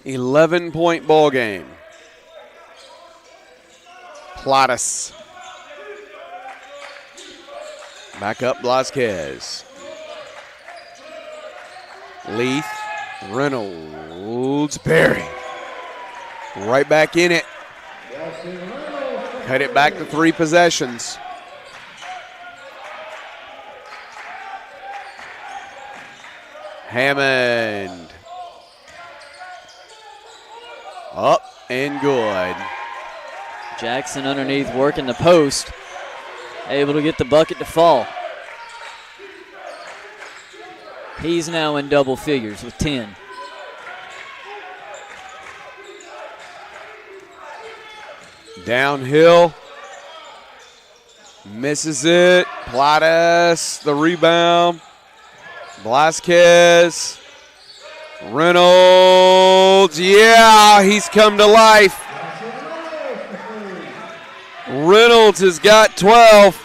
$11-point ball game. Plottis. Back up Blasquez. Leith. Reynolds. Berry. Right back in it. Cut it back to 3 possessions. Hammond. Up and good. Jackson underneath working the post. Able to get the bucket to fall. He's now in double figures with 10. Downhill. Misses it. Plottis, the rebound. Blasquez. Reynolds, yeah, he's come to life. Reynolds has got 12.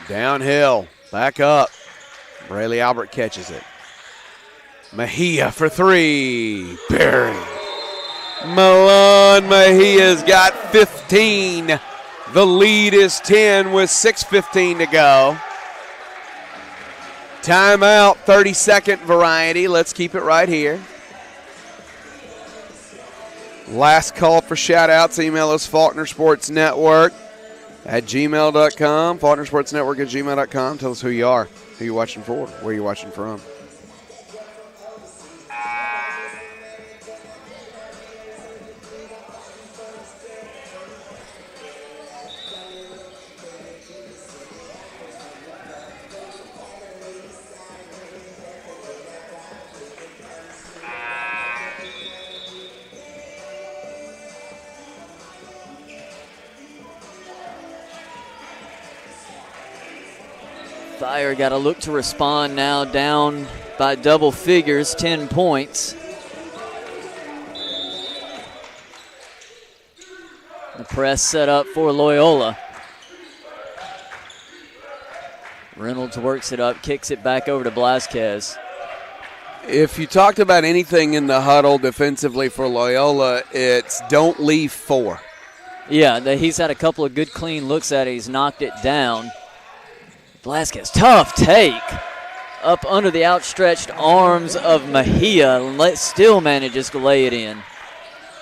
Downhill, back up. Braelee Albert catches it. Mejia for 3. Buried. Milan Mejia's got 15. The lead is 10 with 6:15 to go. Timeout, 30-second variety. Let's keep it right here. Last call for shout-outs. Email us FaulknerSportsNetwork@gmail.com. FaulknerSportsNetwork@gmail.com. Tell us who you are, who you're watching for, where you're watching from. Fire got to look to respond now, down by double figures, 10 points. The press set up for Loyola. Reynolds works it up, kicks it back over to Blasquez. If you talked about anything in the huddle defensively for Loyola, it's don't leave 4. Yeah, he's had a couple of good clean looks at it. He's knocked it down. Blasquez, tough take. Up under the outstretched arms of Mejia. Still manages to lay it in.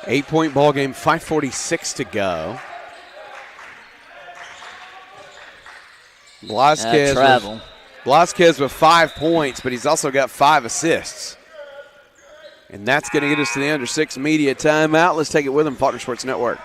8-point ball game, 5:46 to go. Blasquez with 5 points, but he's also got 5 assists. And that's going to get us to the under 6 media timeout. Let's take it with him, Faulkner Sports Network.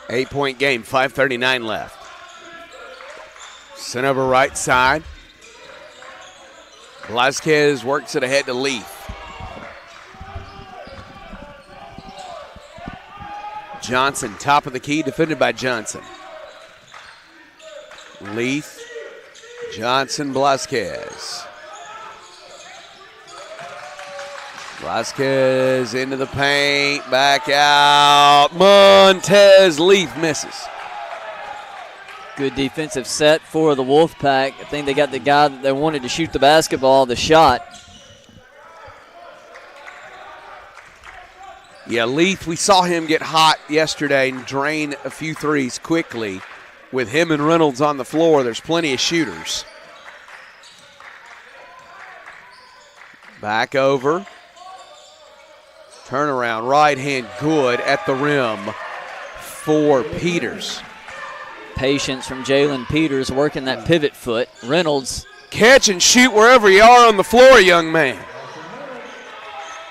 Eight-point game, 5:39 left. Sent over right side. Blasquez works it ahead to Leaf. Johnson, top of the key, defended by Johnson. Leaf, Johnson, Blasquez. Blasquez into the paint, back out. Montez Leaf misses. Good defensive set for the Wolfpack. I think they got the guy that they wanted to shoot the basketball, the shot. Yeah, Leaf, we saw him get hot yesterday and drain a few threes quickly. With him and Reynolds on the floor, there's plenty of shooters. Back over. Turnaround, right hand good at the rim for Peters. Patience from Jalen Peters working that pivot foot. Reynolds. Catch and shoot wherever you are on the floor, young man.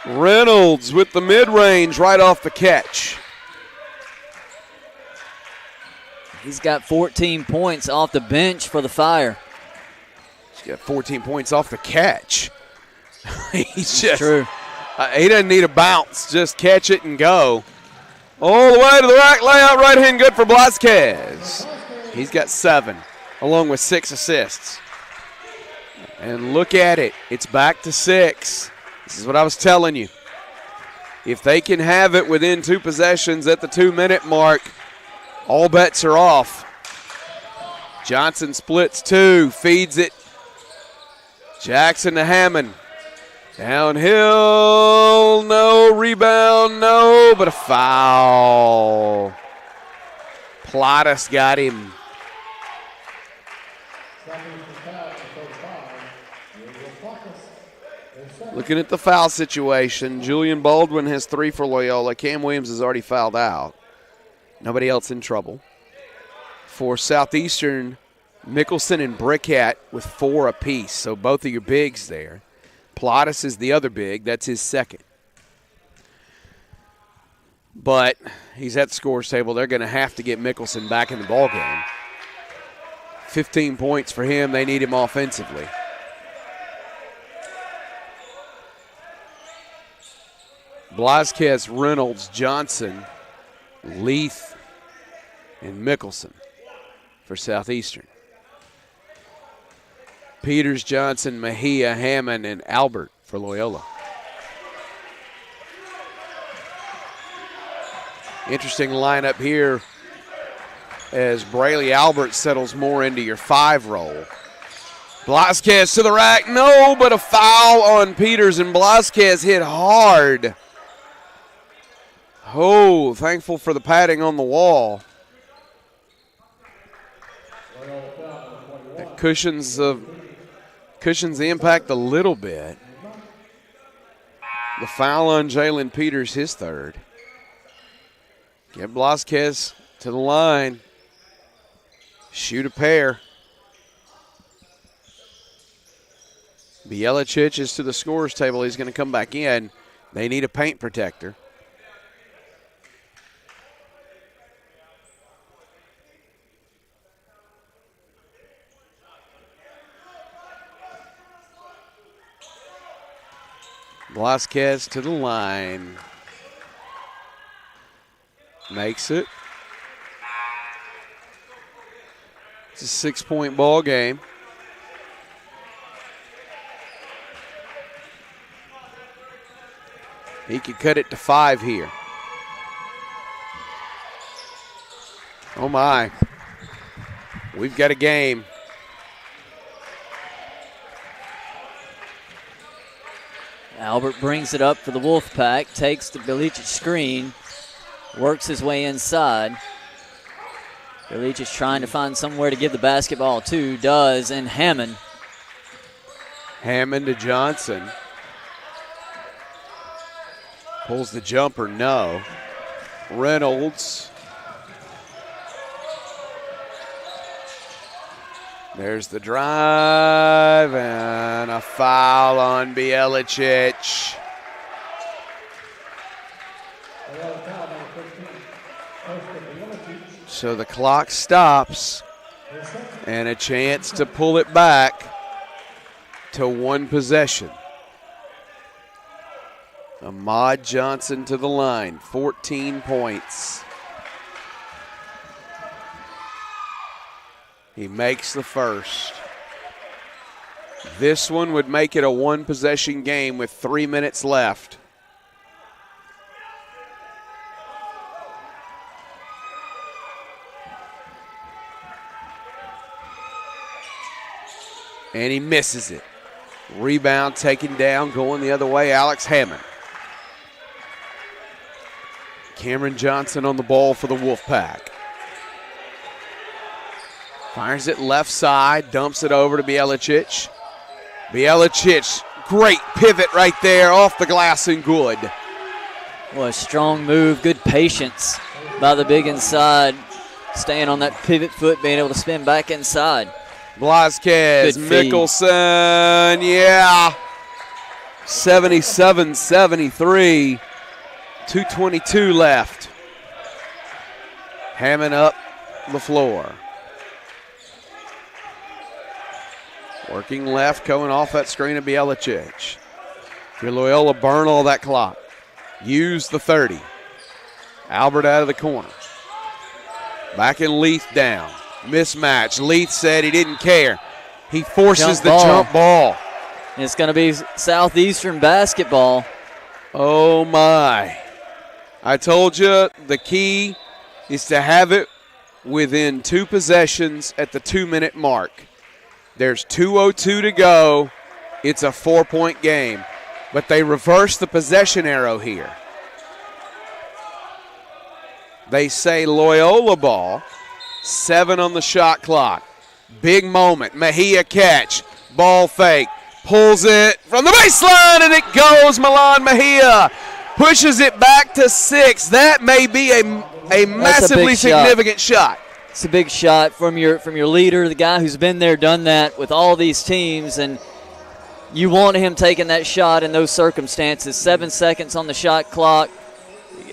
Reynolds with the mid-range right off the catch. He's got 14 points off the bench for the Fire. He's got 14 points off the catch. He's just true. He doesn't need a bounce. Just catch it and go. All the way to the rack layout, right hand good for Blasquez. He's got 7, along with 6 assists. And look at it. It's back to 6. This is what I was telling you. If they can have it within 2 possessions at the 2-minute mark, all bets are off. Johnson splits 2, feeds it. Jackson to Hammond. Downhill, no. Rebound, no. But a foul. Plottis got him. Looking at the foul situation, Julian Baldwin has 3 for Loyola. Cam Williams has already fouled out. Nobody else in trouble. For Southeastern, Mickelson and Brickhat with 4 apiece, so both of your bigs there. Plottis is the other big. That's his second. But he's at the scores table. They're going to have to get Mickelson back in the ballgame. 15 points for him. They need him offensively. Blasquez, Reynolds, Johnson, Leith, and Mickelson for Southeastern. Peters, Johnson, Mejia, Hammond, and Albert for Loyola. Interesting lineup here as Braelee Albert settles more into your 5 role. Blasquez to the rack. No, but a foul on Peters, and Blasquez hit hard. Oh, thankful for the padding on the wall. That cushions the impact a little bit. The foul on Jalen Peters, his 3rd. Get Blasquez to the line. Shoot a pair. Bielicich is to the scorer's table. He's going to come back in. They need a paint protector. Blasquez to the line. Makes it. It's a 6-point ball game. He could cut it to 5 here. Oh my. We've got a game. Albert brings it up for the Wolfpack, takes the Bielicich screen, works his way inside. Bielicich is trying to find somewhere to give the basketball to, does, and Hammond. Hammond to Johnson. Pulls the jumper, no. Reynolds. There's the drive and a foul on Bielicich. So the clock stops and a chance to pull it back to 1 possession. Ahmad Johnson to the line, 14 points. He makes the first. This one would make it a 1-possession game with 3 minutes left. And he misses it. Rebound taken down, going the other way, Alex Hammond. Cameron Johnson on the ball for the Wolfpack. Fires it left side, dumps it over to Bielicich. Bielicich, great pivot right there, off the glass and good. What a strong move, good patience by the big inside. Staying on that pivot foot, being able to spin back inside. Blasquez, Mickelson, yeah. 77-73, 2:22 left. Hammond up the floor. Working left, going off that screen of Bielicich. If you're Loyola, burn all that clock. Use the 30. Albert out of the corner. Back in Leith down. Mismatch. Leith said he didn't care. He forces the jump ball. It's going to be Southeastern basketball. Oh, my. I told you the key is to have it within 2 possessions at the 2-minute mark. There's 2:02 to go. It's a 4-point game. But they reverse the possession arrow here. They say Loyola ball, 7 on the shot clock. Big moment. Mejia catch. Ball fake. Pulls it from the baseline, and it goes. Milan Mejia pushes it back to 6. That may be a massively significant shot. It's a big shot from your leader, the guy who's been there, done that with all these teams, and you want him taking that shot in those circumstances. 7 seconds on the shot clock.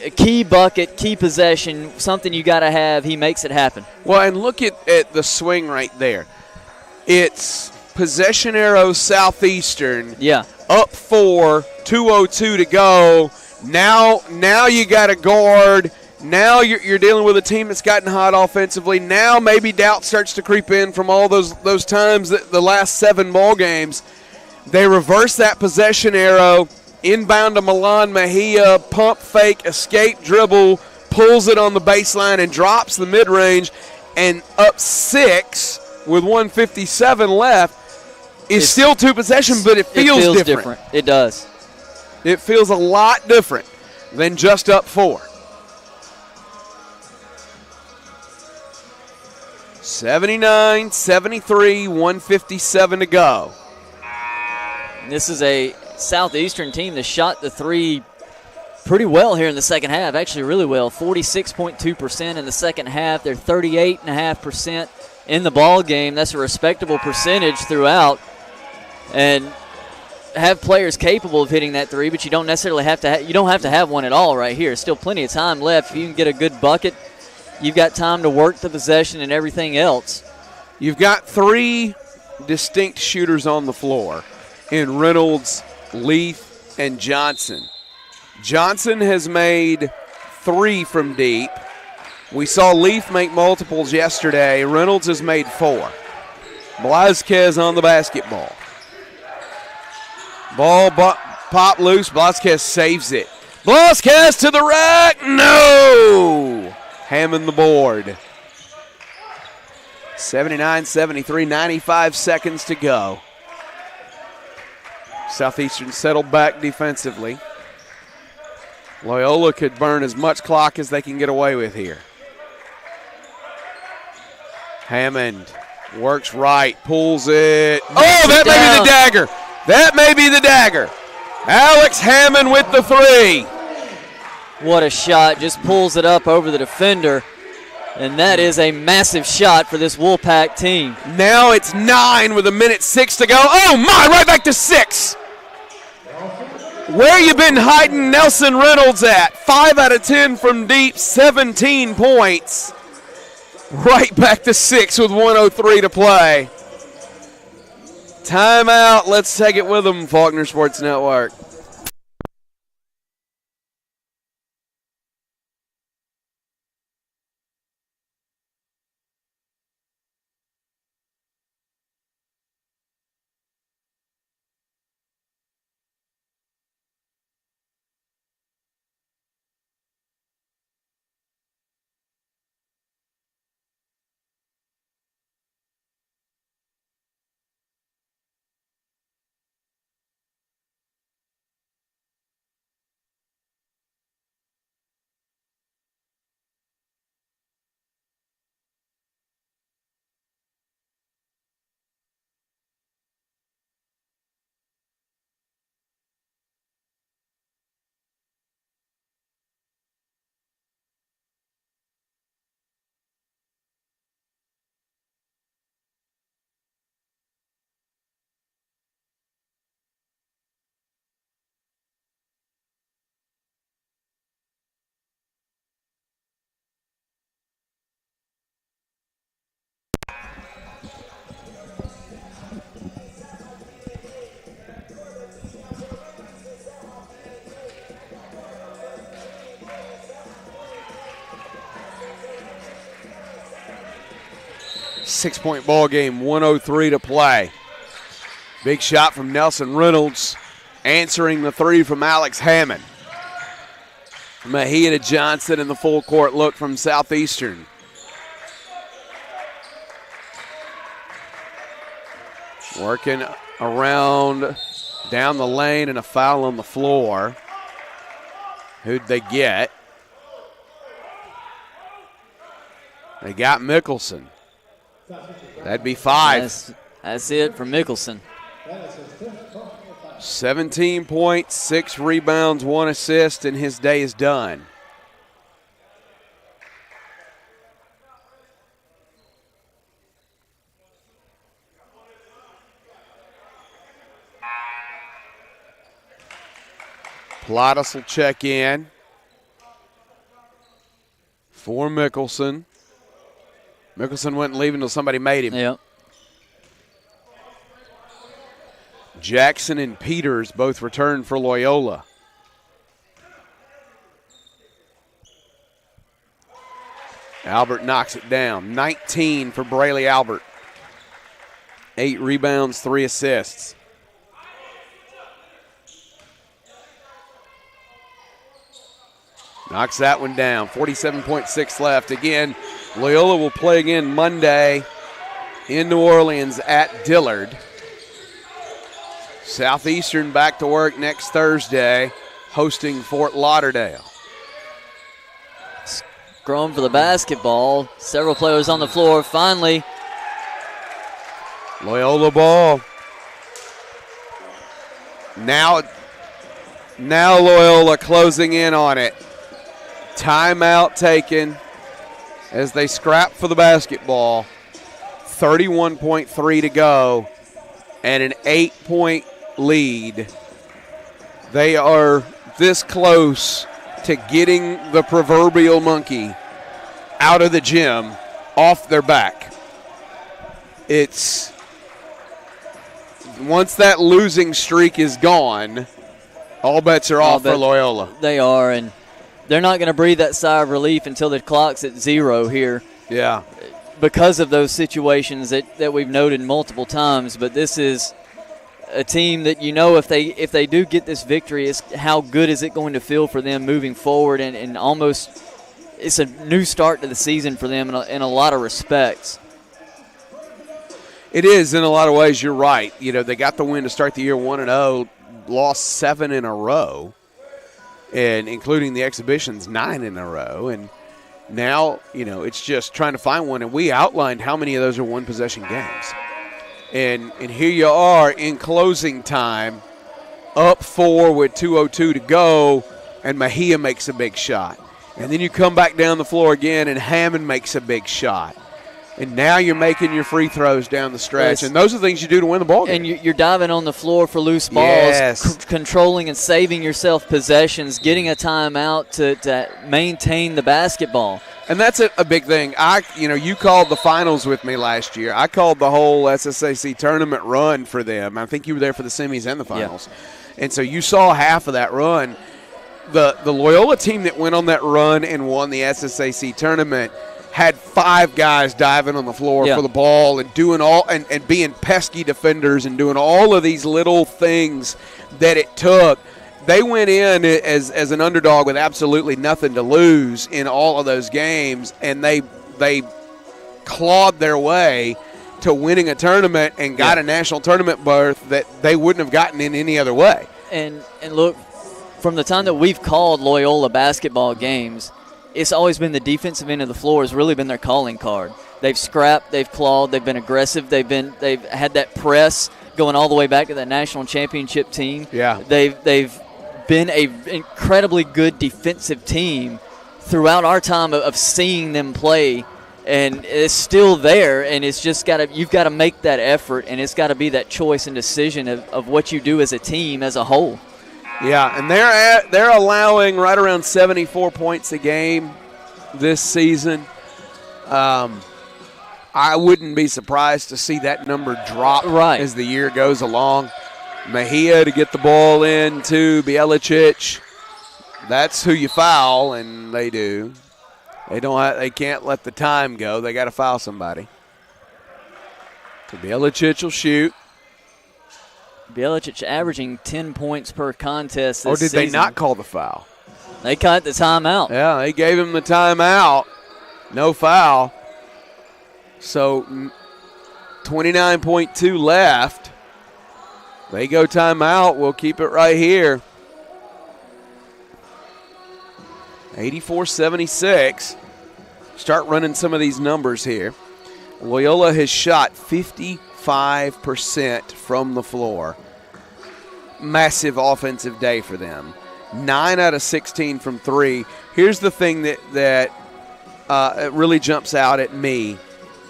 A key bucket, key possession, something you got to have. He makes it happen. Well, and look at the swing right there. It's possession arrow Southeastern. Yeah. Up 4, 2:02 to go, Now you got to guard. Now you're dealing with a team that's gotten hot offensively. Now maybe doubt starts to creep in from all those times that the last 7 ball games. They reverse that possession arrow, inbound to Milan Mejia, pump fake, escape dribble, pulls it on the baseline and drops the mid-range, and up 6 with 1:57 left is still 2 possession, but it feels different. It does. It feels a lot different than just up 4. 79-73, 1:57 to go. This is a Southeastern team that shot the 3 pretty well here in the second half, actually really well, 46.2% in the second half. They're 38.5% in the ball game. That's a respectable percentage throughout. And have players capable of hitting that 3, but you don't necessarily have to you don't have to have one at all right here. Still plenty of time left. If you can get a good bucket, you've got time to work the possession and everything else. You've got 3 distinct shooters on the floor in Reynolds, Leaf, and Johnson. Johnson has made 3 from deep. We saw Leaf make multiples yesterday. Reynolds has made 4. Blazquez on the basketball. Ball pop loose. Blazquez saves it. Blazquez to the rack. No! Hammond the board. 79-73, 95 seconds to go. Southeastern settled back defensively. Loyola could burn as much clock as they can get away with here. Hammond works right, pulls it. Oh, that may be the dagger. That may be the dagger. Alex Hammond with the 3. What a shot. Just pulls it up over the defender. And that is a massive shot for this Wolfpack team. Now it's 9 with 1:06 to go. Oh, my, right back to 6. Where you been hiding Nelson Reynolds at? 5 out of 10 from deep, 17 points. Right back to 6 with 1:03 to play. Timeout. Let's take it with them, Faulkner Sports Network. Six-point ball game, 1:03 to play. Big shot from Nelson Reynolds, answering the 3 from Alex Hammond. Mejia to Johnson in the full court look from Southeastern. Working around down the lane and a foul on the floor. Who'd they get? They got Mickelson. That'd be 5. That's it for Mickelson. 17 points, 6 rebounds, 1 assist, and his day is done. Pilatus will check in for Mickelson. Mickelson wouldn't leave until somebody made him. Yep. Jackson and Peters both returned for Loyola. Albert knocks it down. 19 for Braelee Albert. 8 rebounds, 3 assists. Knocks that one down. 47.6 left. Again, Loyola will play again Monday in New Orleans at Dillard. Southeastern back to work next Thursday, hosting Fort Lauderdale. Going for the basketball. Several players on the floor. Finally, Loyola ball. Now Loyola closing in on it. Timeout taken as they scrap for the basketball. 31.3 to go and an 8-point lead. They are this close to getting the proverbial monkey out of the gym, off their back. It's once that losing streak is gone, all bets are off for Loyola. They are, and they're not going to breathe that sigh of relief until the clock's at 0 here. Yeah. Because of those situations that we've noted multiple times, but this is a team that, you know, if they do get this victory, is how good is it going to feel for them moving forward, and almost it's a new start to the season for them in a lot of respects. It is in a lot of ways. You're right. You know, they got the win to start the year 1-0, lost 7 in a row, and including the exhibitions 9 in a row, and now, you know, it's just trying to find one, and we outlined how many of those are one-possession games. And here you are in closing time, up 4 with 2:02 to go, and Mejia makes a big shot. And then you come back down the floor again, and Hammond makes a big shot. And now you're making your free throws down the stretch. Yes. And those are the things you do to win the ball game. And you're diving on the floor for loose balls, yes. Controlling and saving yourself possessions, getting a timeout to maintain the basketball. And that's a big thing. You called the finals with me last year. I called the whole SSAC tournament run for them. I think you were there for the semis and the finals. Yeah. And so you saw half of that run. The Loyola team that went on that run and won the SSAC tournament had 5 guys diving on the floor for the ball and doing and being pesky defenders and doing all of these little things that it took. They went in as an underdog with absolutely nothing to lose in all of those games, and they clawed their way to winning a tournament and got a national tournament berth that they wouldn't have gotten in any other way. And look, from the time that we've called Loyola basketball games, it's always been the defensive end of the floor has really been their calling card. They've scrapped, they've clawed, they've been aggressive, they've had that press going all the way back to that national championship team. Yeah. They've been an incredibly good defensive team throughout our time of seeing them play, and it's still there, and it's just you've got to make that effort, and it's got to be that choice and decision of what you do as a team as a whole. Yeah, and they're allowing right around 74 points a game this season. I wouldn't be surprised to see that number drop as the year goes along. Mejia to get the ball in to Bielicic. That's who you foul, and they do. They can't let the time go. They got to foul somebody. So Bielicic will shoot. Bielicic averaging 10 points per contest this season. Or did they not call the foul? They cut the timeout. Yeah, they gave him the timeout. No foul. So 29.2 left. They go timeout. We'll keep it right here. 84-76. Start running some of these numbers here. Loyola has shot 55% from the floor. Massive offensive day for them. 9 out of 16 from 3. Here's the thing that really jumps out at me.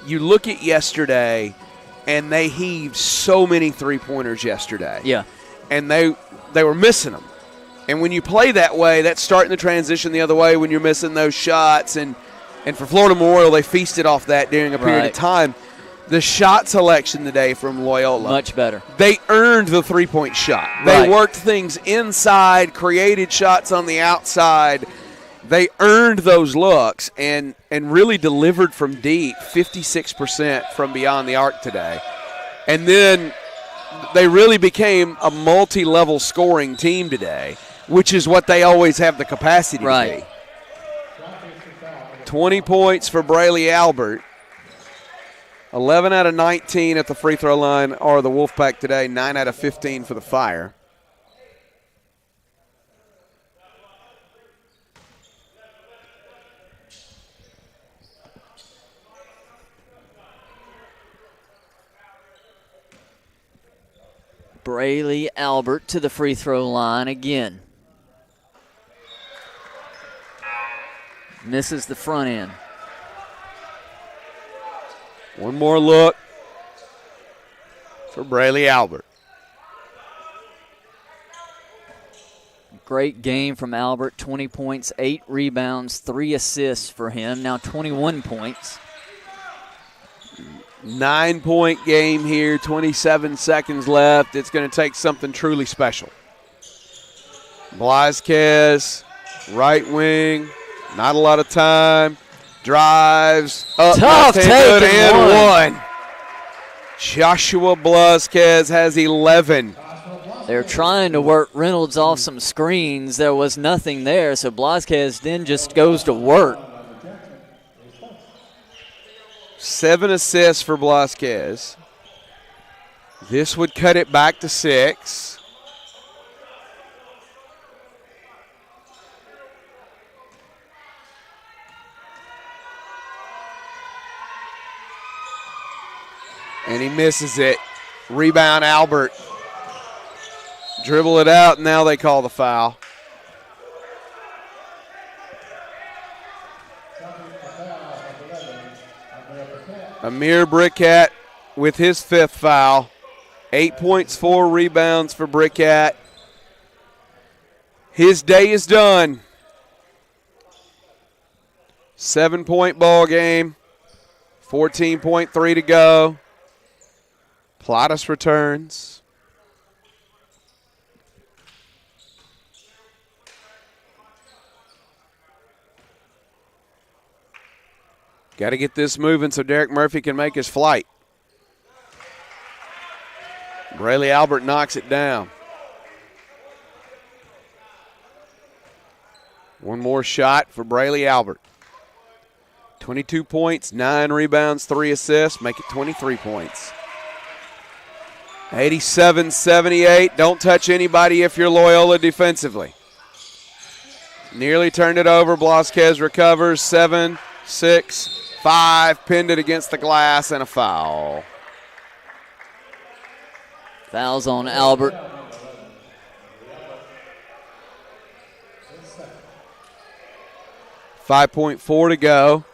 You look at yesterday, and they heaved so many three-pointers yesterday. Yeah. And they were missing them. And when you play that way, that's starting the transition the other way when you're missing those shots. And for Florida Memorial, they feasted off that during a period of time. The shot selection today from Loyola. Much better. They earned the three-point shot. They worked things inside, created shots on the outside, they earned those looks and really delivered from deep, 56% from beyond the arc today. And then they really became a multi-level scoring team today, which is what they always have the capacity to be. 20 points for Braelee Albert. 11 out of 19 at the free throw line are the Wolfpack today, 9 out of 15 for the Fire. Braelee Albert to the free throw line again. Misses the front end. One more look for Braelee Albert. Great game from Albert. 20 points, 8 rebounds, 3 assists for him. Now 21 points. 9-point game here, 27 seconds left. It's going to take something truly special. Blazquez, right wing, not a lot of time. Drives, up, tough left hand, good, and one. Joshua Blazquez has 11. They're trying to work Reynolds off some screens. There was nothing there, so Blazquez then just goes to work. 7 assists for Blazquez. This would cut it back to 6. And he misses it. Rebound Albert. Dribble it out, and now they call the foul. Amir Brickett with his 5th foul. 8 points, 4 rebounds for Brickett. His day is done. 7-point ball game. 14.3 to go. Plottis returns. Got to get this moving so Derek Murphy can make his flight. Braelee Albert knocks it down. One more shot for Braelee Albert. 22 points, 9 rebounds, 3 assists, make it 23 points. 87-78. Don't touch anybody if you're Loyola defensively. Nearly turned it over. Blazquez recovers. 7, 6, 5. Pinned it against the glass and a foul. Fouls on Albert. .4 to go.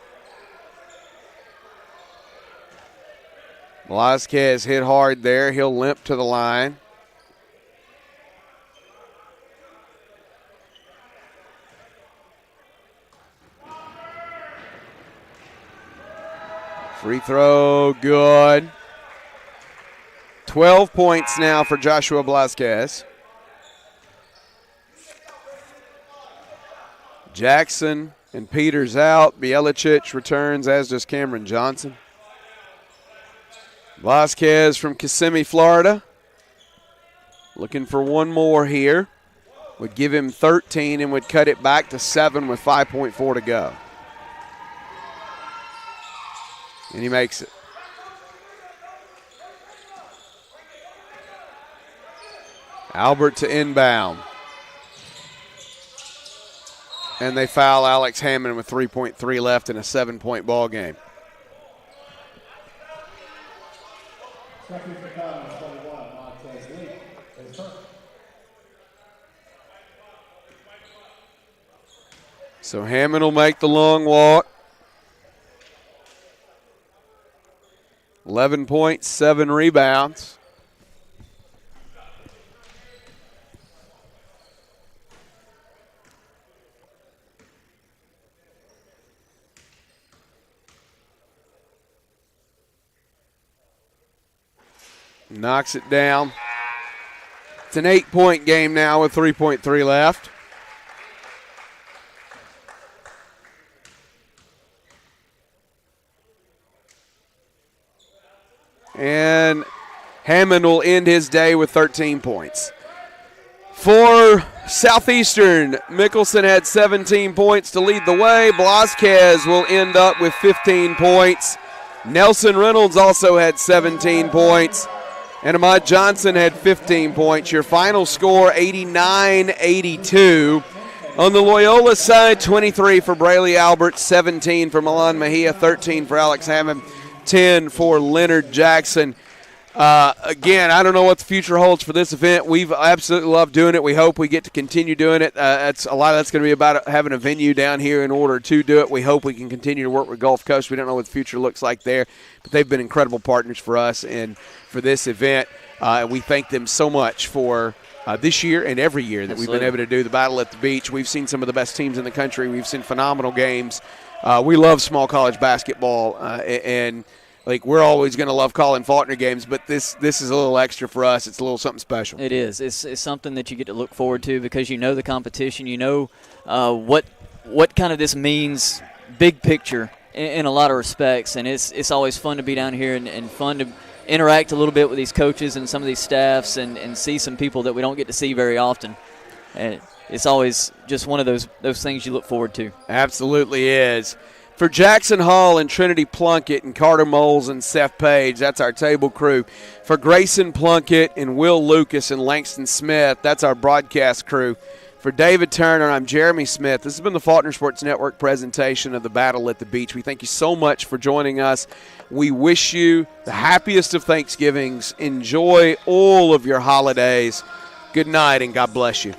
Blazquez hit hard there. He'll limp to the line. Free throw, good. 12 points now for Joshua Blazquez. Jackson and Peters out. Bielicic returns, as does Cameron Johnson. Blazquez from Kissimmee, Florida. Looking for one more here. Would give him 13 and would cut it back to 7 with 5.4 to go. And he makes it. Albert to inbound. And they foul Alex Hammond with 3.3 left in a 7-point ball game. So Hammond will make the long walk. 11 points, 7 rebounds. Knocks it down. It's an 8-point game now with 3.3 left. And Hammond will end his day with 13 points. For Southeastern, Mickelson had 17 points to lead the way. Blasquez will end up with 15 points. Nelson Reynolds also had 17 points. And Ahmad Johnson had 15 points. Your final score, 89-82. On the Loyola side, 23 for Braelee Albert, 17 for Milan Mejia, 13 for Alex Hammond, 10 for Leonard Jackson. Again, I don't know what the future holds for this event. We've absolutely loved doing it. We hope we get to continue doing it. That's a lot of that's going to be about having a venue down here in order to do it. We hope we can continue to work with Gulf Coast. We don't know what the future looks like there, but they've been incredible partners for us and for this event. We thank them so much for this year and every year that we've been able to do the Battle at the Beach. We've seen some of the best teams in the country. We've seen phenomenal games. We love small college basketball, and like we're always going to love calling Faulkner games, but this is a little extra for us. It's a little something special. It is. It's something that you get to look forward to because you know the competition. You know what kind of this means, big picture in a lot of respects, and it's always fun to be down here and fun to interact a little bit with these coaches and some of these staffs and see some people that we don't get to see very often. And it's always just one of those things you look forward to. Absolutely is. For Jackson Hall and Trinity Plunkett and Carter Moles and Seth Page, that's our table crew. For Grayson Plunkett and Will Lucas and Langston Smith, that's our broadcast crew. For David Turner, I'm Jeremy Smith. This has been the Faulkner Sports Network presentation of the Battle at the Beach. We thank you so much for joining us. We wish you the happiest of Thanksgivings. Enjoy all of your holidays. Good night, and God bless you.